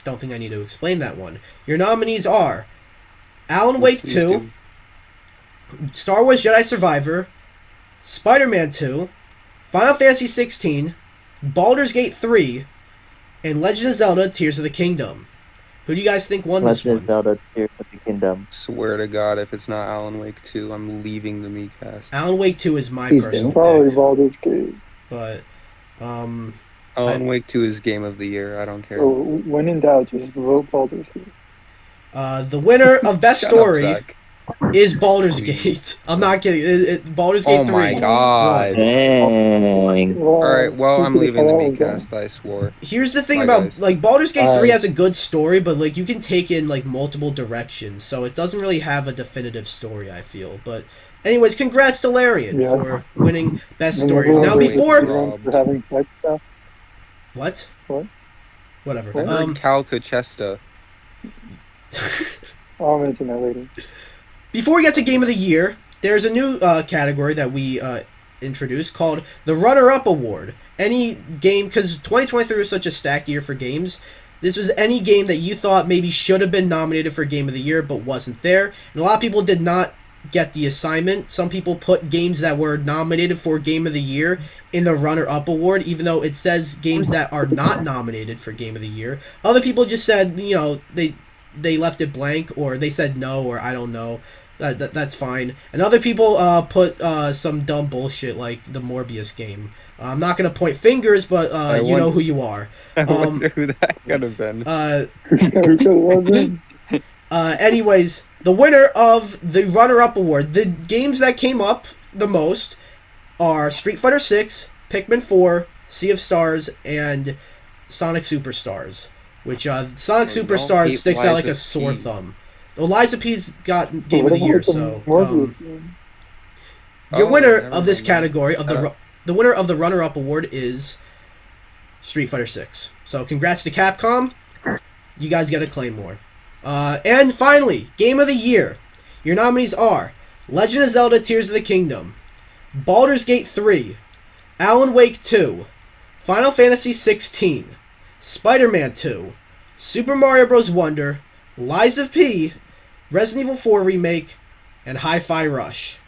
Speaker 1: Don't think I need to explain that one. Your nominees are Alan Wake
Speaker 4: Please
Speaker 1: 2,
Speaker 4: do.
Speaker 1: Star Wars Jedi Survivor, Spider-Man 2, Final Fantasy 16, Baldur's Gate 3, and Legend of Zelda Tears of the Kingdom. Who do you guys think won this
Speaker 2: Legend of
Speaker 1: one?
Speaker 2: Zelda Tears of the Kingdom.
Speaker 4: Swear to God, if it's not Alan Wake 2, I'm leaving the Miikcast.
Speaker 1: Alan Wake 2 is my
Speaker 6: Please
Speaker 1: personal
Speaker 6: do.
Speaker 3: Probably
Speaker 1: pick,
Speaker 3: Baldur's Gate.
Speaker 1: but
Speaker 4: Alan Wake 2 is Game of the Year. I don't care.
Speaker 3: So when in doubt, just vote Baldur's Gate.
Speaker 1: the winner of Best
Speaker 4: Shut up,
Speaker 1: Story
Speaker 4: Zach.
Speaker 1: is Baldur's
Speaker 4: Please.
Speaker 1: Gate. I'm not kidding. Baldur's Gate
Speaker 4: Oh
Speaker 1: 3.
Speaker 4: my God.
Speaker 2: Dang.
Speaker 4: Alright, well, I'm leaving the
Speaker 3: Meat.
Speaker 4: Miikcast, I swore.
Speaker 1: Here's the thing
Speaker 4: Bye,
Speaker 1: about
Speaker 4: guys.
Speaker 1: like Baldur's Gate 3
Speaker 6: Bye.
Speaker 1: has a good story, but like you can take in like multiple directions, so it doesn't really have a definitive story, I feel. But anyways, congrats to Larian
Speaker 3: Yeah.
Speaker 1: for winning Best
Speaker 3: And
Speaker 1: Story.
Speaker 3: everyone
Speaker 1: Now
Speaker 4: Wait,
Speaker 1: before
Speaker 4: Rob.
Speaker 3: for having sex stuff.
Speaker 1: what?
Speaker 3: What?
Speaker 1: Whatever.
Speaker 3: What?
Speaker 4: I heard Cal Cochesta.
Speaker 3: I'll mention that later.
Speaker 1: Before we get to Game of the Year, there's a new category that we introduced called the Runner-Up Award. Any game, because 2023 was such a stacked year for games, this was any game that you thought maybe should have been nominated for Game of the Year but wasn't there. And a lot of people did not get the assignment. Some people put games that were nominated for Game of the Year in the Runner-Up Award, even though it says games that are not nominated for Game of the Year. Other people just said, they left it blank, or they said no, or I don't know. That's fine. And other people put some dumb bullshit like the Morbius game. I'm not going to point fingers, but you know who you are.
Speaker 4: I wonder who that could have been.
Speaker 1: Anyways, the winner of the runner-up award, the games that came up the most are Street Fighter 6, Pikmin 4, Sea of Stars, and Sonic Superstars. Which Sonic Superstars
Speaker 4: hate
Speaker 1: sticks out like a
Speaker 4: Liza
Speaker 1: sore
Speaker 4: P.
Speaker 1: thumb. Well, Liza P's got Game of the Year, so your
Speaker 4: Oh,
Speaker 1: winner
Speaker 4: never
Speaker 1: of this
Speaker 4: mind.
Speaker 1: category of
Speaker 4: Shut up.
Speaker 1: the winner of the runner-up award is Street Fighter 6. So congrats to Capcom. You guys get a Claymore. And finally, Game of the Year. Your nominees are Legend of Zelda Tears of the Kingdom, Baldur's Gate 3, Alan Wake 2, Final Fantasy 16, Spider-Man 2, Super Mario Bros. Wonder, Lies of P, Resident Evil 4 Remake, and Hi-Fi Rush.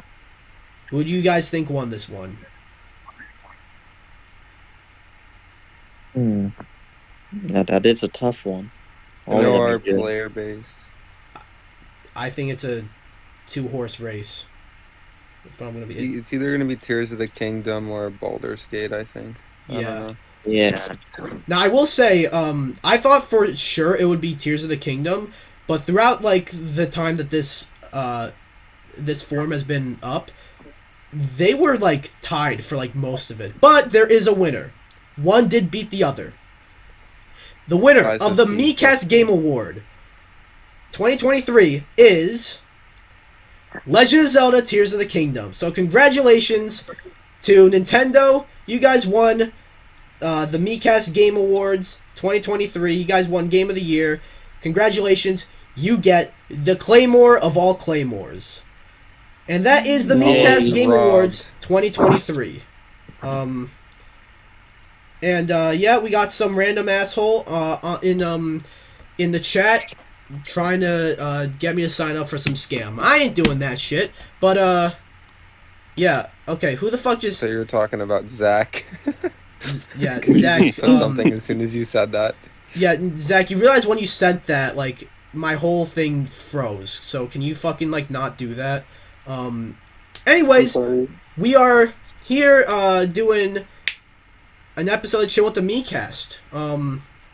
Speaker 1: Who do you guys think won this one?
Speaker 2: Yeah, that is a tough one.
Speaker 4: I know
Speaker 2: All
Speaker 4: our
Speaker 2: of them are good.
Speaker 4: player base.
Speaker 1: I think it's a two-horse race. If I'm gonna be,
Speaker 4: It's either gonna be Tears of the Kingdom or Baldur's Gate, I think. I don't
Speaker 1: yeah.
Speaker 4: know.
Speaker 2: Yeah.
Speaker 1: Now I will say, I thought for sure it would be Tears of the Kingdom, but throughout like the time that this form has been up, they were like tied for like most of it. But there is a winner. One did beat the other. The winner
Speaker 4: Rise
Speaker 1: of
Speaker 4: of
Speaker 1: the
Speaker 4: Peace.
Speaker 1: Miikcast Game Award 2023 is Legend of Zelda Tears of the Kingdom. So congratulations to Nintendo. You guys won the Miikcast Game Awards 2023. You guys won Game of the Year. Congratulations. You get the Claymore of all Claymores. And that is the Miikcast
Speaker 4: Nice.
Speaker 1: Game
Speaker 4: Robbed.
Speaker 1: Awards 2023. Yeah, we got some random asshole in the chat trying to get me to sign up for some scam. I ain't doing that shit. But yeah, okay. Who the fuck just?
Speaker 4: So you're talking about Zach.
Speaker 1: Yeah,
Speaker 4: 'Cause
Speaker 1: Zach.
Speaker 4: you put something as soon as you said that.
Speaker 1: Yeah, Zach. You realize when you sent that, like my whole thing froze. So can you fucking like not do that? Anyways, we are here doing an episode of Chill with the Miikcast.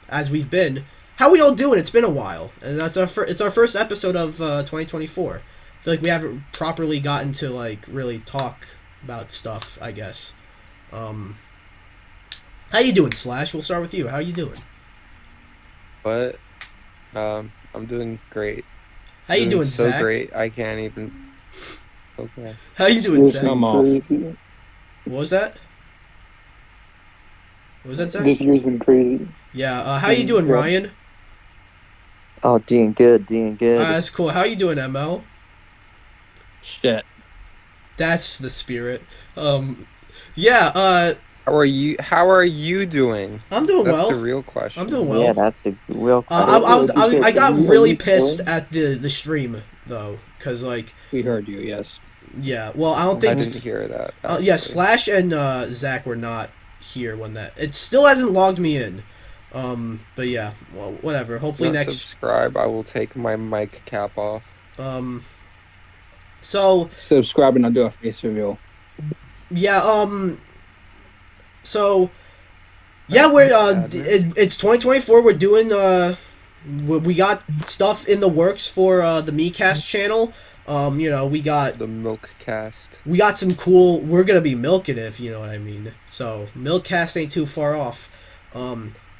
Speaker 1: As we've been. How we all doing? It's been a while, and that's it's our first episode of 2024. I feel like we haven't properly gotten to like really talk about stuff. I guess. How you doing, Slash? We'll start with you. How you doing?
Speaker 4: But I'm doing great.
Speaker 1: How you doing,
Speaker 4: so
Speaker 1: Zach?
Speaker 4: great. I can't even. Okay.
Speaker 1: How you doing, Zach?
Speaker 6: Come off.
Speaker 1: What was that? What was that, Zach?
Speaker 6: This year's been crazy.
Speaker 1: Yeah. How you doing,
Speaker 6: Yeah.
Speaker 1: Ryan?
Speaker 2: Oh, doing good, doing good.
Speaker 1: That's cool. How you doing, ML?
Speaker 6: Shit.
Speaker 1: That's the spirit. Yeah.
Speaker 4: How are you doing?
Speaker 1: I'm doing
Speaker 4: That's
Speaker 1: well.
Speaker 4: the real question.
Speaker 1: I'm doing well.
Speaker 2: Yeah, that's a real.
Speaker 1: I got really pissed at the stream though, cause like
Speaker 6: We heard you, yes.
Speaker 1: yeah. Well, I don't
Speaker 4: I
Speaker 1: think.
Speaker 4: didn't hear that.
Speaker 1: Yeah,
Speaker 4: actually.
Speaker 1: Slash and Zach were not here when that. It still hasn't logged me in. But yeah. Well, whatever. Hopefully
Speaker 4: Not
Speaker 1: next.
Speaker 4: subscribe. I will take my mic cap off.
Speaker 1: So
Speaker 6: Subscribe and I'll do a face reveal.
Speaker 1: yeah. So yeah, we're it's 2024. We're doing we got stuff in the works for the Miikcast channel. You know, we got
Speaker 4: The milk cast.
Speaker 1: some cool. We're gonna be milking it, if you know what I mean. So Miikcast ain't too far off.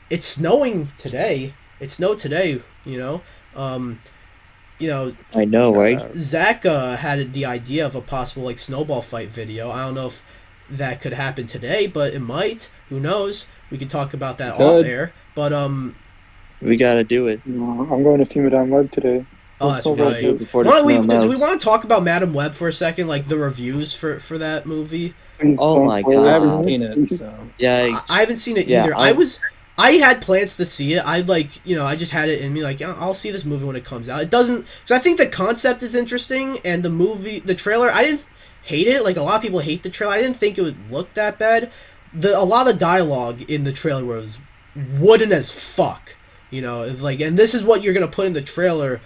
Speaker 1: It's snowing today. It snowed today. You know.
Speaker 2: I know, right?
Speaker 1: Zach had the idea of a possible like snowball fight video. I don't know if that could happen today, but it might. Who knows? We could talk about that off air. But
Speaker 2: We gotta do it.
Speaker 6: No, I'm going to see Madame Web today.
Speaker 1: oh, that's
Speaker 6: Okay.
Speaker 1: right.
Speaker 2: Before the
Speaker 1: Do we
Speaker 2: snow melts.
Speaker 1: want to talk about Madam Web for a second? Like the reviews for that movie.
Speaker 2: Oh my
Speaker 6: I haven't
Speaker 2: God.
Speaker 6: seen it, so.
Speaker 2: Yeah,
Speaker 1: I haven't seen it
Speaker 2: Yeah,
Speaker 1: either. I had plans to see it. I like, you know, I just had it in me like, I'll see this movie when it comes out. It doesn't, because I think the concept is interesting, and the trailer, I didn't hate it. Like a lot of people hate the trailer. I didn't think it would look that bad. A lot of dialogue in the trailer was wooden as fuck. You know, like, and this is what you're gonna put in the trailer.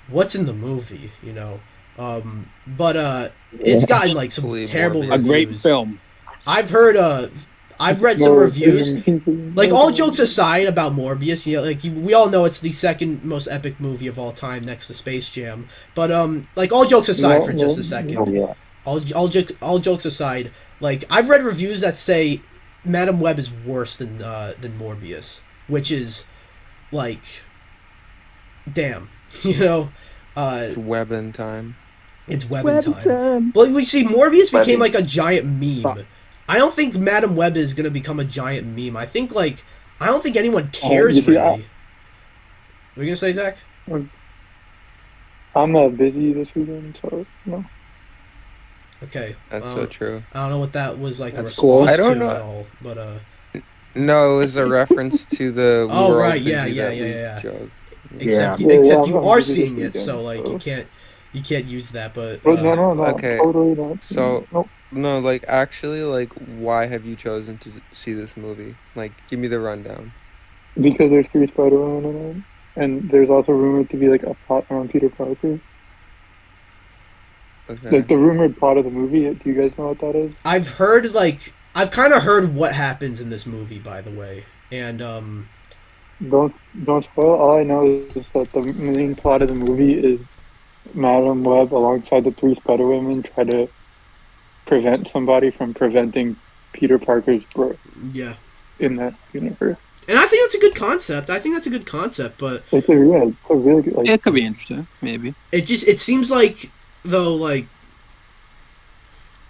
Speaker 1: What's in the movie? You know, but it's gotten like some
Speaker 4: Believe
Speaker 1: terrible
Speaker 4: more.
Speaker 6: A great
Speaker 1: reviews.
Speaker 6: film.
Speaker 1: I've read some reviews. Like, all jokes aside about Morbius, you know, like we all know it's the second most epic movie of all time, next to Space Jam. But like all jokes aside for just a second,
Speaker 6: Yeah.
Speaker 1: all jokes aside, like I've read reviews that say Madam Web is worse than Morbius, which is like, damn, you know,
Speaker 4: It's webbing time.
Speaker 1: it's webbing time. But we see Morbius became like a giant meme.
Speaker 6: Fuck.
Speaker 1: I don't think Madam Web is gonna become a giant meme. I don't think anyone cares
Speaker 6: you see,
Speaker 1: really. What are you gonna say, Zach?
Speaker 6: I'm busy this weekend, so no.
Speaker 1: Okay.
Speaker 4: That's so true.
Speaker 1: I don't know what that was like a
Speaker 6: That's cool.
Speaker 1: response
Speaker 4: I don't
Speaker 1: to
Speaker 4: know.
Speaker 1: at all, but
Speaker 4: No, it was a reference to the
Speaker 1: Oh,
Speaker 4: "we're all
Speaker 1: right, yeah,
Speaker 4: busy
Speaker 1: yeah,
Speaker 4: that
Speaker 1: yeah,
Speaker 4: week"
Speaker 1: yeah.
Speaker 4: joke.
Speaker 1: except
Speaker 6: Yeah.
Speaker 1: except
Speaker 6: Yeah,
Speaker 1: you
Speaker 6: I'm
Speaker 1: are
Speaker 6: busy this
Speaker 1: seeing it,
Speaker 6: weekend,
Speaker 1: so like
Speaker 6: so.
Speaker 1: you can't use that. But
Speaker 6: No,
Speaker 4: okay.
Speaker 6: totally not.
Speaker 4: So-
Speaker 6: Nope.
Speaker 4: No, like actually, like why have you chosen to see this movie? Like, give me the rundown.
Speaker 6: Because there's 3 Spider-Man in it, and there's also rumored to be like a plot around Peter Parker.
Speaker 4: Okay.
Speaker 6: Like the rumored plot of the movie. Do you guys know what that is?
Speaker 1: I've kind of heard what happens in this movie, by the way, and
Speaker 6: Don't spoil. All I know is that the main plot of the movie is Madam Web alongside the three Spider Women try to prevent somebody from preventing Peter Parker's birth
Speaker 1: yeah,
Speaker 6: in that universe.
Speaker 1: and I think that's a good concept. I think that's a good concept, but
Speaker 6: It's a really good. Like,
Speaker 7: It could be interesting, maybe.
Speaker 1: it seems like though like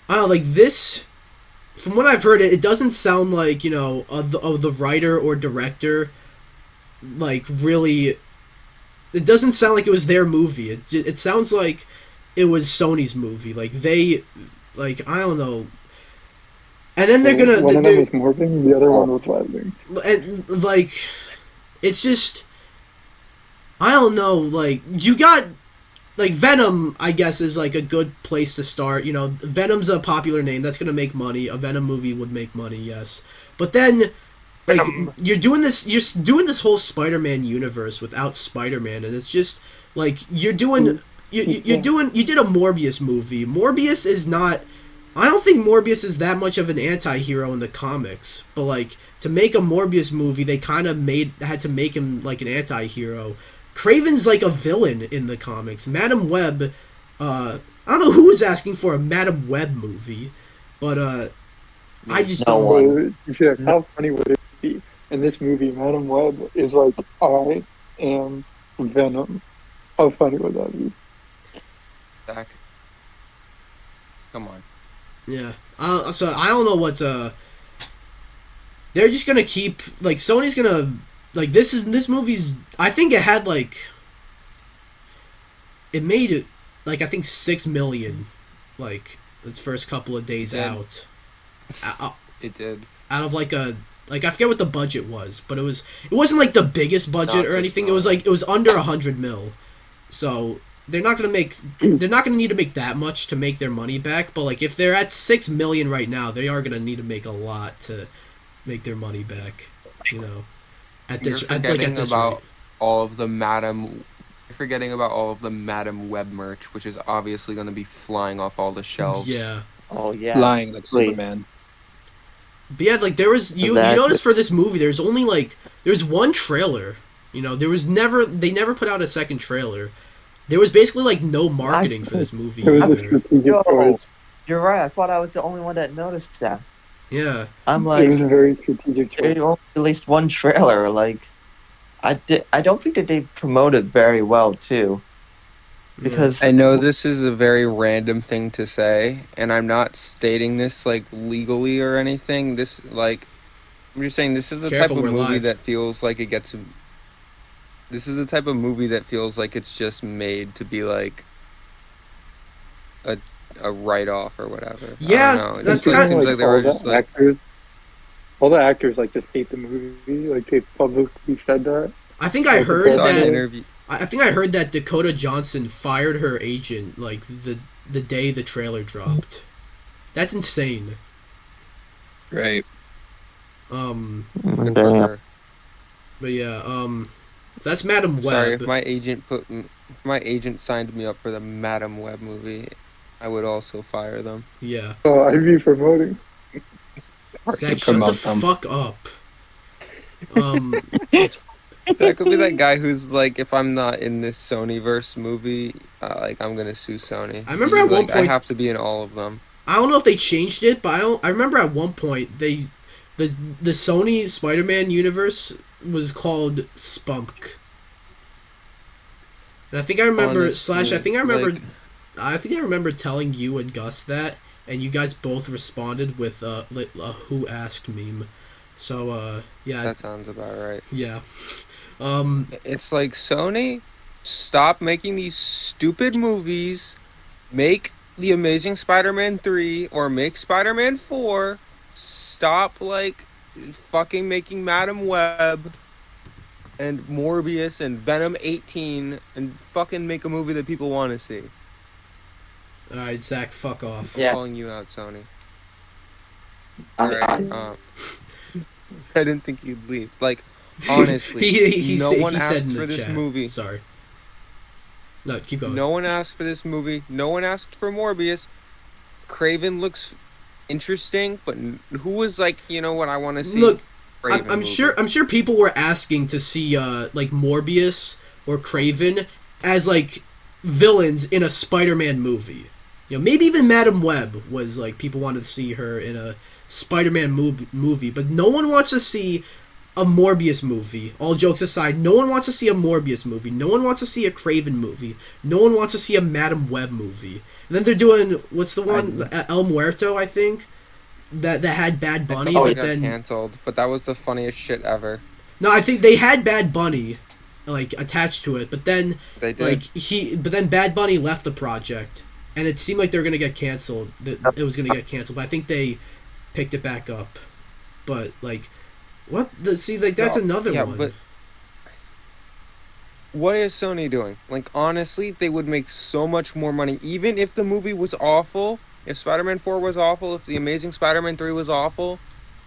Speaker 1: I don't know, like this. From what I've heard, it doesn't sound like the writer or director like really. It doesn't sound like it was their movie. It sounds like it was Sony's movie. Like they, like I don't know. And then they're gonna
Speaker 6: one of them was morphing, the other one was living.
Speaker 1: and like it's just I don't know. Like you got like Venom, I guess is like a good place to start. You know, Venom's a popular name that's gonna make money. A Venom movie would make money, yes. But then like you're doing this whole Spider-Man universe without Spider-Man, and it's just like you did a Morbius movie. Morbius is not. I don't think Morbius is that much of an anti-hero in the comics, but like to make a Morbius movie, they kind of had to make him like an anti-hero. Craven's like a villain in the comics. Madam Web, I don't know who was asking for a Madam Web movie, but I just
Speaker 2: No
Speaker 1: don't.
Speaker 2: one.
Speaker 6: Yeah, how funny would it be? In this movie, Madam Web is like, I am Venom. How funny would that be?
Speaker 4: Zach. Come on.
Speaker 1: Yeah. So I don't know what. They're just gonna keep like Sony's gonna like this movie's. I think it had like. It made it like I think 6 million, like its first couple of days out.
Speaker 4: It did.
Speaker 1: Out of like a like I forget what the budget was, but it wasn't like the biggest budget or anything. It was like it was under 100 mil. So they're not gonna need to make that much to make their money back. But like if they're at 6 million right now, they are gonna need to make a lot to make their money back. You know, at this
Speaker 4: You're forgetting
Speaker 1: rate.
Speaker 4: all of the Madam. You're forgetting about all of the Madam Web merch, which is obviously going to be flying off all the shelves.
Speaker 1: Yeah.
Speaker 2: Oh yeah.
Speaker 7: Lying like
Speaker 2: Wait.
Speaker 7: Superman.
Speaker 1: But yeah, like there was you
Speaker 2: Exactly.
Speaker 1: notice for this movie, there's only like there's one trailer. You know, they never put out a second trailer. There was basically like no marketing for this movie
Speaker 6: It was a
Speaker 1: either.
Speaker 6: strategic
Speaker 2: Yo.
Speaker 6: choice.
Speaker 2: You're right. I thought I was the only one that noticed that.
Speaker 1: Yeah.
Speaker 2: I'm
Speaker 6: It
Speaker 2: like,
Speaker 6: was a very strategic
Speaker 2: they
Speaker 6: choice.
Speaker 2: only released one trailer. Like, I don't think that they promoted very well too. Because
Speaker 4: I know this is a very random thing to say, and I'm not stating this like legally or anything. This like I'm just saying this is the
Speaker 1: Careful,
Speaker 4: type
Speaker 1: we're
Speaker 4: of movie
Speaker 1: live.
Speaker 4: that feels like it gets. This is the type of movie that feels like it's just made to be like a write off or whatever.
Speaker 1: Yeah,
Speaker 4: I don't know. It
Speaker 1: that's
Speaker 4: just
Speaker 1: kinda-
Speaker 4: seems like they were just like
Speaker 6: all the actors like just hate the movie. Like they publicly said that.
Speaker 1: I think I heard
Speaker 6: Saw
Speaker 4: saw an
Speaker 1: that
Speaker 4: interview.
Speaker 1: I think I heard that Dakota Johnson fired her agent like the day the trailer dropped. That's insane.
Speaker 7: Right.
Speaker 4: Good for her.
Speaker 1: But yeah, so that's Madam Web.
Speaker 4: Sorry, if my agent signed me up for the Madam Web movie, I would also fire them.
Speaker 1: Yeah.
Speaker 6: Oh, I'd be promoting.
Speaker 1: Zach, shut the
Speaker 7: promote them.
Speaker 1: fuck up.
Speaker 4: That could be that guy who's like, if I'm not in this Sonyverse movie, like I'm gonna sue Sony.
Speaker 1: I remember
Speaker 4: He's
Speaker 1: at one
Speaker 4: like,
Speaker 1: point-
Speaker 4: I have to be in all of them.
Speaker 1: I don't know if they changed it, but I remember at one point the Sony Spider-Man universe was called Spunk. And I think I remember
Speaker 4: Honestly,
Speaker 1: I think I remember
Speaker 4: like-
Speaker 1: I think I remember telling you and Gus that, and you guys both responded with a "Who asked" meme. So yeah,
Speaker 4: That sounds about right.
Speaker 1: yeah.
Speaker 4: It's like Sony, stop making these stupid movies. Make the Amazing Spider-Man 3 or make Spider-Man 4. Stop like fucking making Madam Web and Morbius and Venom 18 and fucking make a movie that people want to see.
Speaker 1: All right, Zach, fuck off.
Speaker 2: Yeah.
Speaker 4: Calling you out, Sony.
Speaker 2: I,
Speaker 4: Alright,
Speaker 2: I,
Speaker 4: I didn't think you'd leave. Like, honestly,
Speaker 1: he
Speaker 4: no
Speaker 1: said,
Speaker 4: one
Speaker 1: he
Speaker 4: asked
Speaker 1: said in
Speaker 4: for
Speaker 1: the
Speaker 4: this
Speaker 1: chat.
Speaker 4: movie.
Speaker 1: Sorry. No, keep going.
Speaker 4: No one asked for this movie. No one asked for Morbius. Craven looks interesting, but who was like, you know what I want to see?
Speaker 1: Look,
Speaker 4: Craven
Speaker 1: I'm
Speaker 4: movie.
Speaker 1: sure people were asking to see like Morbius or Craven as like villains in a Spider-Man movie. You know, maybe even Madam Web was like people wanted to see her in a Spider-Man movie, but no one wants to see a Morbius movie. All jokes aside, no one wants to see a Morbius movie. No one wants to see a Craven movie. No one wants to see a Madam Web movie. And then they're doing what's the one El Muerto, I think, that had Bad Bunny,
Speaker 4: Oh,
Speaker 1: but
Speaker 4: it got
Speaker 1: then
Speaker 4: canceled. But that was the funniest shit ever.
Speaker 1: no, I think they had Bad Bunny like attached to it, but then
Speaker 4: They did.
Speaker 1: but then Bad Bunny left the project, and it seemed like they were gonna get canceled. That it was gonna get canceled, but I think they picked it back up. But like, what? See, like that's
Speaker 4: No,
Speaker 1: another
Speaker 4: yeah,
Speaker 1: one.
Speaker 4: but what is Sony doing? Like, honestly, they would make so much more money, even if the movie was awful. If Spider-Man 4 was awful, if The Amazing Spider-Man 3 was awful,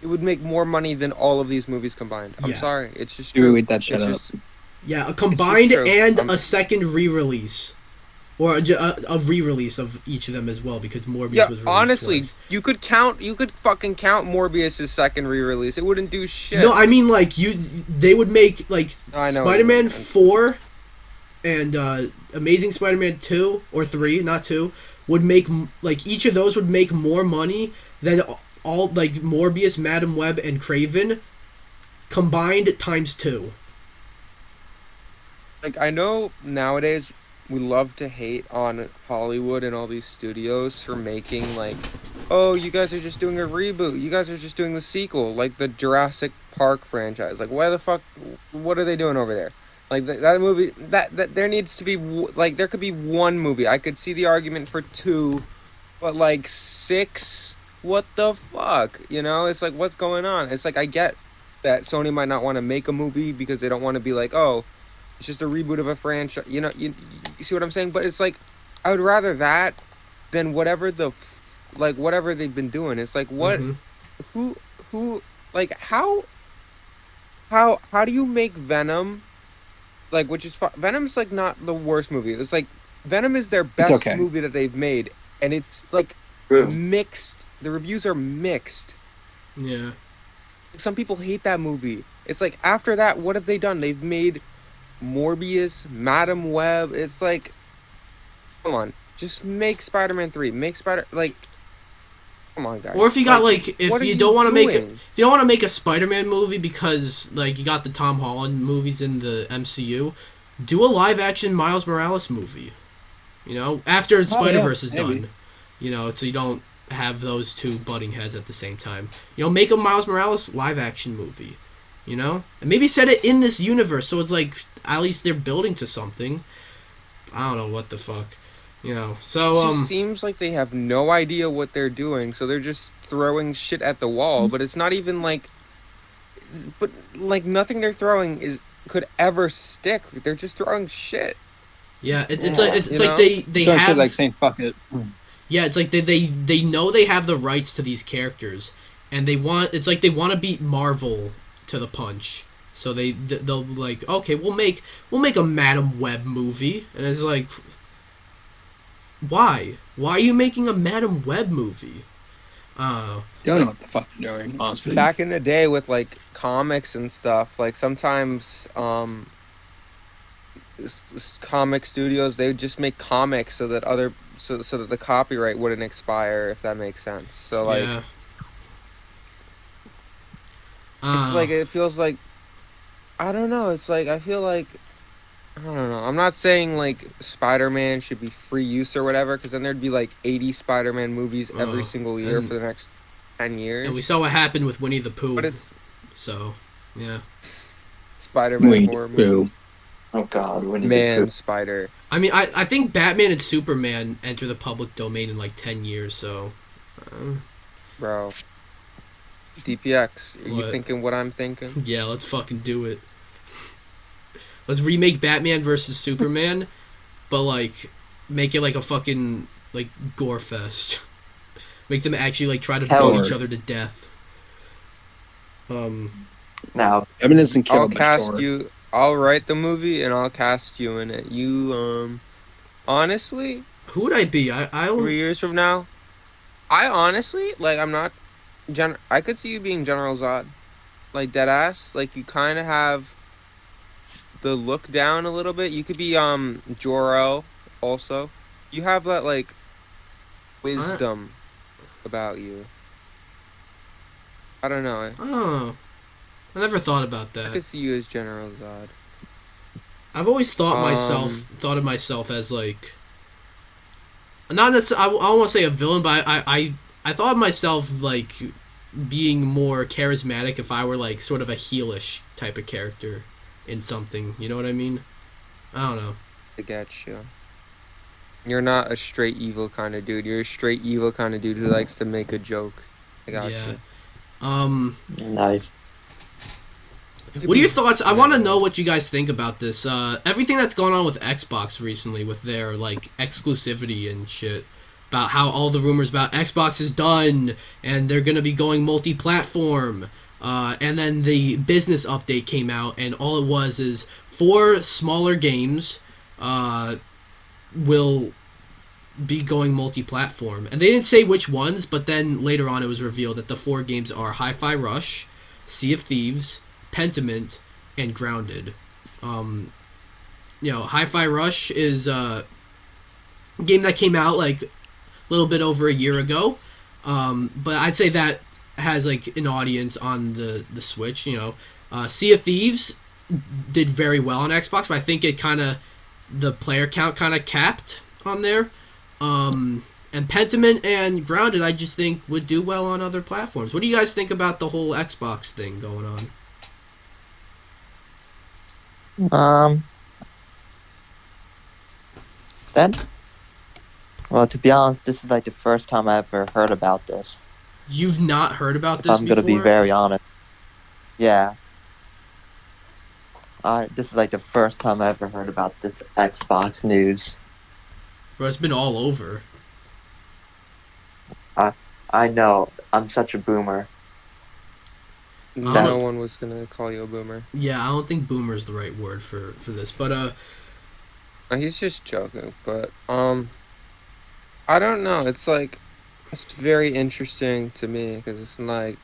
Speaker 4: it would make more money than all of these movies combined. I'm
Speaker 1: Yeah.
Speaker 4: sorry, it's just
Speaker 7: Dude,
Speaker 4: true.
Speaker 7: wait that shit
Speaker 4: It's
Speaker 7: up.
Speaker 4: just-
Speaker 1: Yeah, a combined
Speaker 4: true.
Speaker 1: and
Speaker 4: I'm-
Speaker 1: a second re-release, or a re-release of each of them as well, because Morbius
Speaker 4: Yeah,
Speaker 1: was released
Speaker 4: honestly,
Speaker 1: twice.
Speaker 4: you could fucking count Morbius' second re-release. It wouldn't do shit.
Speaker 1: No, I mean like they would make like
Speaker 4: I know what you
Speaker 1: Spider-Man
Speaker 4: mean.
Speaker 1: 4 and Amazing Spider-Man 2 or 3, not 2, would make like each of those would make more money than all like Morbius, Madam Web, and Craven combined times 2.
Speaker 4: Like, I know nowadays we love to hate on Hollywood and all these studios for making like, oh, you guys are just doing a reboot. You guys are just doing the sequel, like the Jurassic Park franchise. Like, why the fuck? What are they doing over there? Like that movie. That there needs to be like there could be one movie. I could see the argument for 2, but like 6. What the fuck? You know, it's like what's going on? It's like I get that Sony might not want to make a movie because they don't want to be like, oh, it's just a reboot of a franchise. You know, you see what I'm saying? But it's like, I would rather that than whatever whatever they've been doing. It's like, what, who, like, how do you make Venom, like, which is, Venom's, like, not the worst movie. It's like, Venom is their best
Speaker 7: okay.
Speaker 4: movie that they've made. And it's, like,
Speaker 5: True.
Speaker 4: mixed. The reviews are mixed.
Speaker 1: Yeah.
Speaker 4: Some people hate that movie. It's like, after that, what have they done? They've made Morbius, Madam Web. It's like, come on, just make Spider-Man 3. Come on, guys.
Speaker 1: Or if you got like, if
Speaker 4: what are
Speaker 1: you don't want to make,
Speaker 4: doing?
Speaker 1: if you don't want to make a Spider-Man movie because like you got the Tom Holland movies in the MCU, do a live-action Miles Morales movie. You know, after Spider-Verse is
Speaker 7: maybe.
Speaker 1: done. You know, so you don't have those two butting heads at the same time. You know, make a Miles Morales live-action movie. You know, and maybe set it in this universe so it's like at least they're building to something. I don't know what the fuck. You know, so
Speaker 4: It just seems like they have no idea what they're doing, so they're just throwing shit at the wall. But it's not even like, but like nothing they're throwing could ever stick. They're just throwing shit.
Speaker 1: yeah, it's like it's
Speaker 4: You
Speaker 1: like
Speaker 4: know?
Speaker 1: they
Speaker 7: So
Speaker 1: have
Speaker 7: like saying fuck it.
Speaker 1: yeah, it's like they know they have the rights to these characters, and they want to beat Marvel to the punch. So they'll like, okay, we'll make a Madam Web movie, and it's like, why are you making a Madam Web movie? I don't know.
Speaker 7: Don't know what the fuck you're doing, honestly.
Speaker 4: Back in the day with like comics and stuff, like sometimes comic studios, they would just make comics so that so that the copyright wouldn't expire, if that makes sense. So like
Speaker 1: Yeah.
Speaker 4: it's like it feels like, I don't know, it's like I feel like, I don't know. I'm not saying like Spider-Man should be free use or whatever, because then there'd be like 80 Spider-Man movies every single year for the next 10 years.
Speaker 1: And we saw what happened with Winnie the Pooh.
Speaker 4: But it's
Speaker 1: So, yeah.
Speaker 4: Spider-Man 4 movie.
Speaker 7: Boo.
Speaker 5: Oh God, Winnie
Speaker 4: Man,
Speaker 5: the Pooh.
Speaker 4: Spider.
Speaker 1: I mean, I think Batman and Superman enter the public domain in like 10 years, so...
Speaker 4: Bro. DPX, are you
Speaker 1: What?
Speaker 4: thinking what I'm thinking?
Speaker 1: yeah, let's fucking do it. Let's remake Batman versus Superman, but like, make it like a fucking, like, gore fest. Make them actually, like, try to
Speaker 5: Hell.
Speaker 1: beat each other to death.
Speaker 5: Now,
Speaker 7: Evan isn't
Speaker 4: I'll
Speaker 7: killed by
Speaker 4: cast
Speaker 7: Thor.
Speaker 4: you. I'll write the movie and I'll cast you in it. You Honestly,
Speaker 1: Who would I be? I
Speaker 4: 3 years from now, I honestly like. I'm not. I could see you being General Zod, like dead ass. Like you kind of have the look down a little bit. You could be Jor-El also. You have that like
Speaker 1: I
Speaker 4: wisdom about you. I don't know.
Speaker 1: oh, I never thought about
Speaker 4: I
Speaker 1: that.
Speaker 4: could see you as General Zod.
Speaker 1: I've always
Speaker 4: Um,
Speaker 1: thought of myself as like not necessarily. I don't want to say a villain, but I thought of myself like being more charismatic if I were like sort of a heelish type of character in something. You know what I mean? I don't know.
Speaker 4: I get you. You're not a straight evil kind of dude. You're a straight evil kind of dude who likes to make a joke. I got
Speaker 1: Yeah.
Speaker 4: you.
Speaker 2: Nice.
Speaker 1: What are your thoughts? I want to know
Speaker 4: Yeah.
Speaker 1: what you guys think about this. Everything that's gone on with Xbox recently with their like exclusivity and shit. About how all the rumors about Xbox is done and they're gonna be going multi-platform. And then the business update came out and all it was is 4 smaller games will be going multi-platform. And they didn't say which ones, but then later on it was revealed that the 4 games are Hi-Fi Rush, Sea of Thieves, Pentiment, and Grounded. Hi-Fi Rush is a game that came out like a little bit over a year ago. But I'd say that has like an audience on the Switch. Sea of Thieves did very well on Xbox, but I think it kind of the player count kind of capped on there. And Pentiment and Grounded, I just think would do well on other platforms. What do you guys think about the whole Xbox thing going on?
Speaker 2: Um, that. Well, to be honest, this is like the first time I ever heard about this.
Speaker 1: You've not heard about
Speaker 2: If
Speaker 1: this
Speaker 2: I'm gonna be
Speaker 1: before?
Speaker 2: very honest, yeah. This is like the first time I ever heard about this Xbox news.
Speaker 1: Bro, it's been all over.
Speaker 2: I know I'm such a boomer.
Speaker 4: No
Speaker 1: That's-
Speaker 4: one was gonna call you a boomer.
Speaker 1: Yeah, I don't think boomer is the right word for this, but
Speaker 4: He's just joking, but I don't know. It's like it's very interesting to me because it's like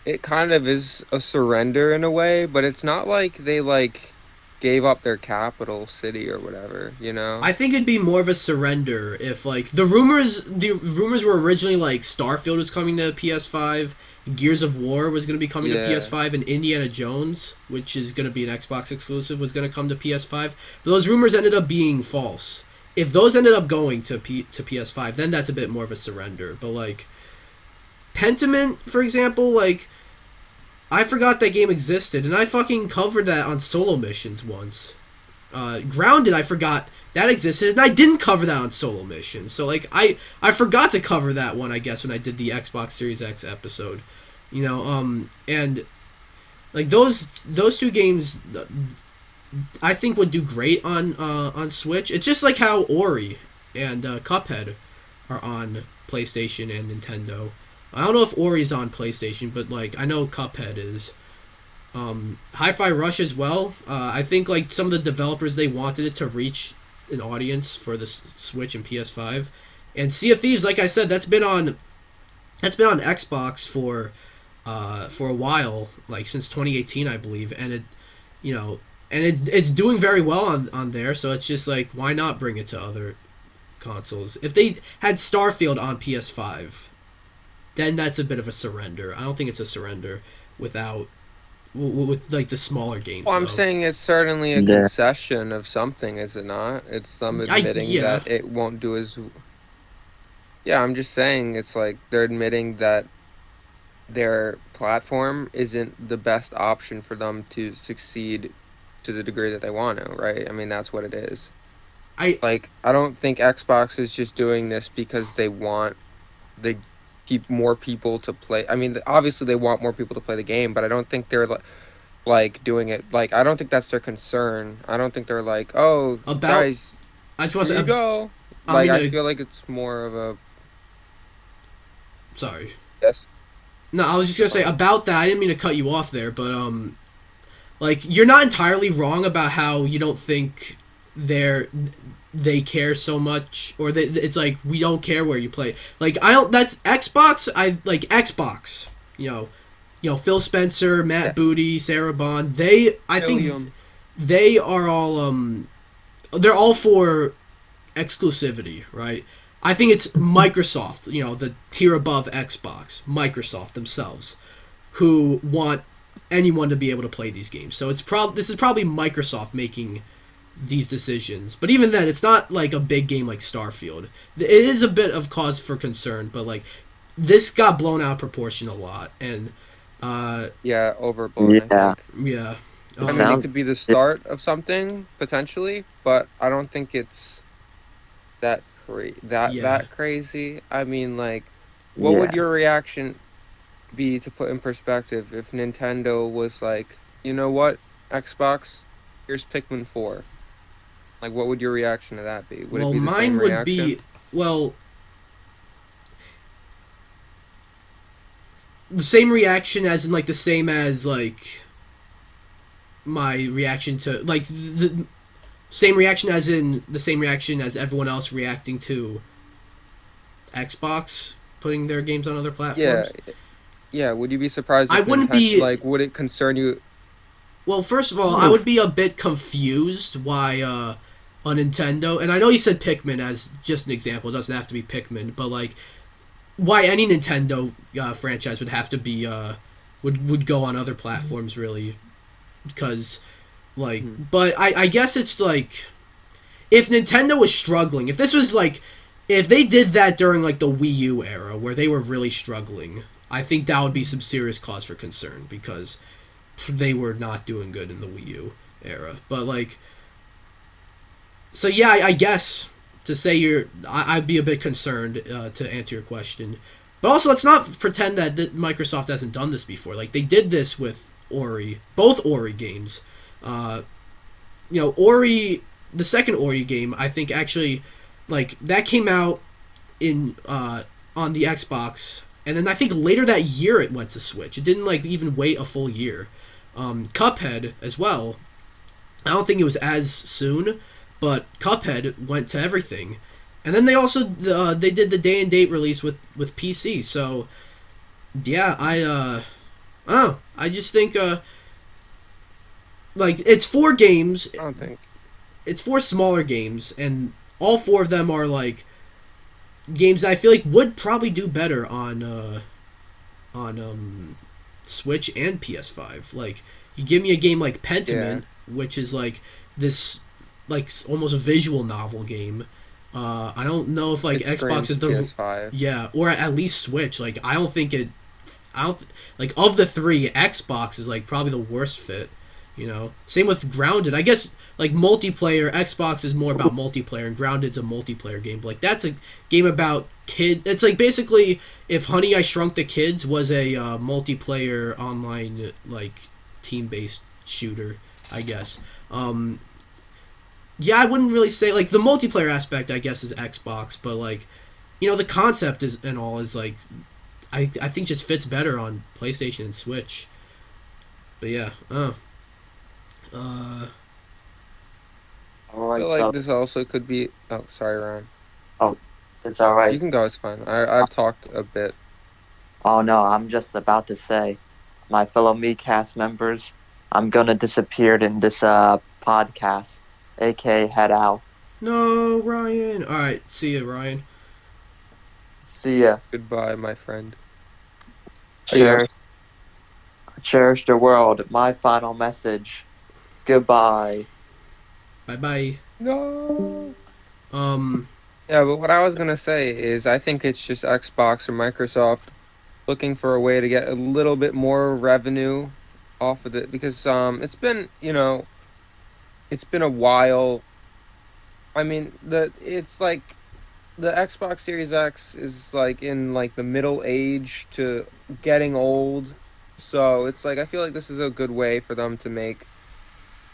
Speaker 4: it kind of is a surrender in a way, but it's not like they like gave up their capital city or whatever, you know?
Speaker 1: I think it'd be more of a surrender if like the rumors were originally like Starfield was coming to PS5, Gears of War was going to be coming to
Speaker 4: Yeah.
Speaker 1: PS5, and Indiana Jones, which is going to be an Xbox exclusive, was going to come to PS5. But those rumors ended up being false. If those ended up going to PS5, then that's a bit more of a surrender. But like Pentiment, for example, like I forgot that game existed, and I fucking covered that on solo missions once. Grounded, I forgot that existed, and I didn't cover that on solo missions. So like I forgot to cover that one, I guess, when I did the Xbox Series X episode. And like those 2 games, I think would do great on Switch. It's just like how Ori and Cuphead are on PlayStation and Nintendo. I don't know if Ori's on PlayStation, but like I know Cuphead is. Hi-Fi Rush as well. I think like some of the developers, they wanted it to reach an audience for the Switch and PS5. And Sea of Thieves, like I said, that's been on Xbox for a while, like since 2018, I believe, and it's doing very well on there. So it's just like, why not bring it to other consoles? If they had Starfield on PS5, then that's a bit of a surrender. I don't think it's a surrender without with like the smaller games.
Speaker 4: Well, I'm
Speaker 1: though.
Speaker 4: saying it's certainly a
Speaker 2: Yeah.
Speaker 4: concession of something, is it not? It's them admitting
Speaker 1: yeah.
Speaker 4: that it won't do as. Yeah, I'm just saying it's like they're admitting that their platform isn't the best option for them to succeed to the degree that they want to, right? I mean, that's what it is.
Speaker 1: I
Speaker 4: I don't think Xbox is just doing this because they keep more people to play. I mean, obviously they want more people to play the game, but I don't think they're like doing it. Like, I don't think that's their concern. I don't think they're like, oh,
Speaker 1: About-
Speaker 4: guys,
Speaker 1: I just want
Speaker 4: here
Speaker 1: to
Speaker 4: you go.
Speaker 1: I
Speaker 4: Like,
Speaker 1: mean,
Speaker 4: I feel like it's more of a
Speaker 1: sorry.
Speaker 4: yes.
Speaker 1: No, I was just gonna say about that. I didn't mean to cut you off there, but like you're not entirely wrong about how you don't think they care so much, or it's like we don't care where you play. Like I don't. That's Xbox. I like Xbox. Phil Spencer, Matt
Speaker 4: Yes.
Speaker 1: Booty, Sarah Bond. I think
Speaker 4: William.
Speaker 1: they are all they're all for exclusivity, right? I think it's Microsoft, the tier above Xbox, Microsoft themselves, who want anyone to be able to play these games. So this is probably Microsoft making these decisions. But even then, it's not like a big game like Starfield. It is a bit of cause for concern, but like this got blown out of proportion a lot, and
Speaker 4: Yeah, overblown.
Speaker 2: Yeah.
Speaker 4: I think.
Speaker 1: yeah.
Speaker 4: I mean, it
Speaker 2: Sounds-
Speaker 4: could be the start of something potentially, but I don't think it's that
Speaker 1: Yeah.
Speaker 4: that crazy. I mean, like, what would your reaction be, to put in perspective, if Nintendo was like, you know what, Xbox, here's Pikmin 4? Like, what would your reaction to that be? Would
Speaker 1: Well,
Speaker 4: it be the
Speaker 1: mine
Speaker 4: same
Speaker 1: would
Speaker 4: reaction?
Speaker 1: be the same reaction as in like the same as like my reaction to like the same reaction as in the same reaction as everyone else reacting to Xbox putting their games on other platforms.
Speaker 4: Yeah. Would you be surprised if
Speaker 1: I wouldn't be-
Speaker 4: like, would it concern you?
Speaker 1: Well, first of all, I would be a bit confused why a Nintendo, and I know you said Pikmin as just an example, it doesn't have to be Pikmin, but like why any Nintendo franchise would have to be would go on other platforms really, because like but I guess it's like if Nintendo was struggling, if this was like if they did that during like the Wii U era where they were really struggling, I think that would be some serious cause for concern because they were not doing good in the Wii U era. But like, so yeah, I guess to say I'd be a bit concerned to answer your question. But also, let's not pretend that Microsoft hasn't done this before. Like they did this with Ori, both Ori games. Ori, the second Ori game, I think actually, like that came out in on the Xbox, and then I think later that year it went to Switch. It didn't like even wait a full year. Cuphead as well. I don't think it was as soon, but Cuphead went to everything, and then they also they did the day and date release with PC. So yeah, I just think like it's 4 games.
Speaker 4: I don't think.
Speaker 1: It's 4 smaller games, and all 4 of them are like games that I feel like would probably do better on Switch and PS5. Like you give me a game like Pentiment, which is like this like almost a visual novel game. I don't know if like Xbox is the
Speaker 4: PS5.
Speaker 1: yeah, or at least Switch. Like I don't like of the 3, Xbox is like probably the worst fit. Same with Grounded. I guess like multiplayer, Xbox is more about multiplayer, and Grounded's a multiplayer game. But like that's a game about kids. It's like basically if Honey I Shrunk the Kids was a multiplayer online like team-based shooter, I guess. Yeah, I wouldn't really say like the multiplayer aspect. I guess is Xbox, but like the concept is and all is like I think just fits better on PlayStation and Switch. But yeah,
Speaker 2: All
Speaker 4: I
Speaker 2: right,
Speaker 4: feel like this also could be. Oh, sorry, Ryan.
Speaker 2: it's all right.
Speaker 4: You can go. It's fine. I've talked a bit.
Speaker 2: Oh no, I'm just about to say, my fellow Miikcast members, I'm gonna disappear in this podcast, aka head out.
Speaker 1: no, Ryan. All right, see ya, Ryan.
Speaker 2: See ya.
Speaker 4: Goodbye, my friend.
Speaker 2: Cherish, cherish the world. My final message. Goodbye.
Speaker 1: Bye bye.
Speaker 4: No.
Speaker 1: Yeah,
Speaker 4: but what I was gonna say is I think it's just Xbox or Microsoft looking for a way to get a little bit more revenue off of it, because it's been it's been a while. I mean it's like the Xbox Series X is like in like the middle age to getting old, so it's like I feel like this is a good way for them to make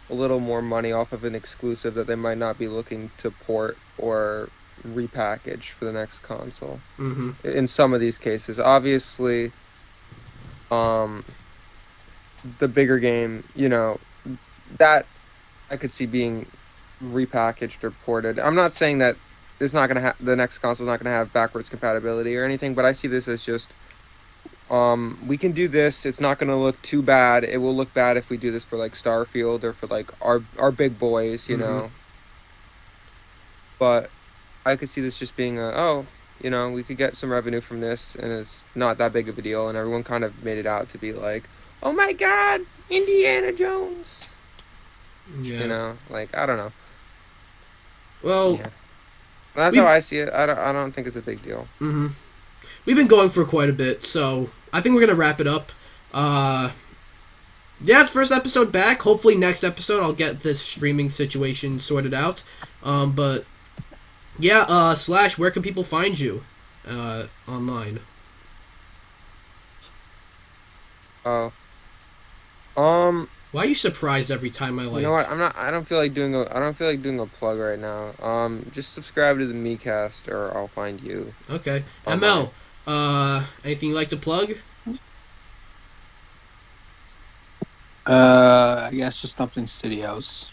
Speaker 4: a little more money off of an exclusive that they might not be looking to port or repackage for the next console.
Speaker 1: Mm-hmm.
Speaker 4: In some of these cases, obviously, the bigger game, that I could see being repackaged or ported. I'm not saying that it's not gonna the next console's not gonna have backwards compatibility or anything, but I see this as just we can do this. It's not gonna look too bad. It will look bad if we do this for like Starfield or for like our big boys, you know. But I could see this just being we could get some revenue from this, and it's not that big of a deal. And everyone kind of made it out to be like, oh my God, Indiana Jones.
Speaker 1: Yeah.
Speaker 4: You know, like I don't know.
Speaker 1: Well,
Speaker 4: Yeah. That's how I see it. I don't think it's a big deal.
Speaker 1: We've been going for quite a bit, so I think we're gonna wrap it up. Yeah, first episode back. Hopefully next episode I'll get this streaming situation sorted out. But yeah, Slash, where can people find you online?
Speaker 4: Oh.
Speaker 1: Why are you surprised every time I like?
Speaker 4: You know what? I don't feel like doing a plug right now. Just subscribe to the Miikcast, or I'll find you.
Speaker 1: Okay.
Speaker 4: Online.
Speaker 1: ML, anything you'd like to plug?
Speaker 7: I guess just something studios.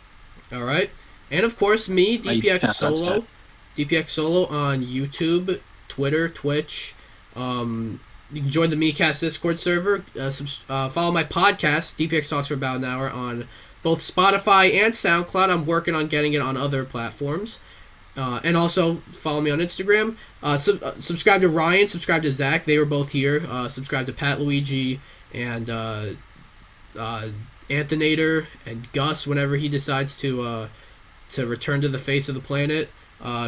Speaker 1: All right. And of course, me,
Speaker 7: My YouTube
Speaker 1: DPX
Speaker 7: channel,
Speaker 1: Solo.
Speaker 7: that's
Speaker 1: DPX Solo on YouTube, Twitter, Twitch. You can join the Miikcast Discord server. Follow my podcast, DPX Talks, for about an hour on both Spotify and SoundCloud. I'm working on getting it on other platforms. And also follow me on Instagram. Subscribe to Ryan. Subscribe to Zach. They were both here. Subscribe to Pat Luigi and Anthinator and Gus whenever he decides to return to the face of the planet.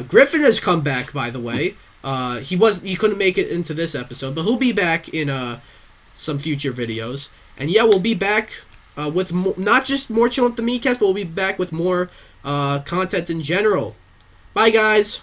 Speaker 1: Griffin has come back, by the way. He couldn't make it into this episode, but he'll be back in some future videos. And yeah, we'll be back with not just more Chillin' With The Miikcast, but we'll be back with more content in general. Bye, guys.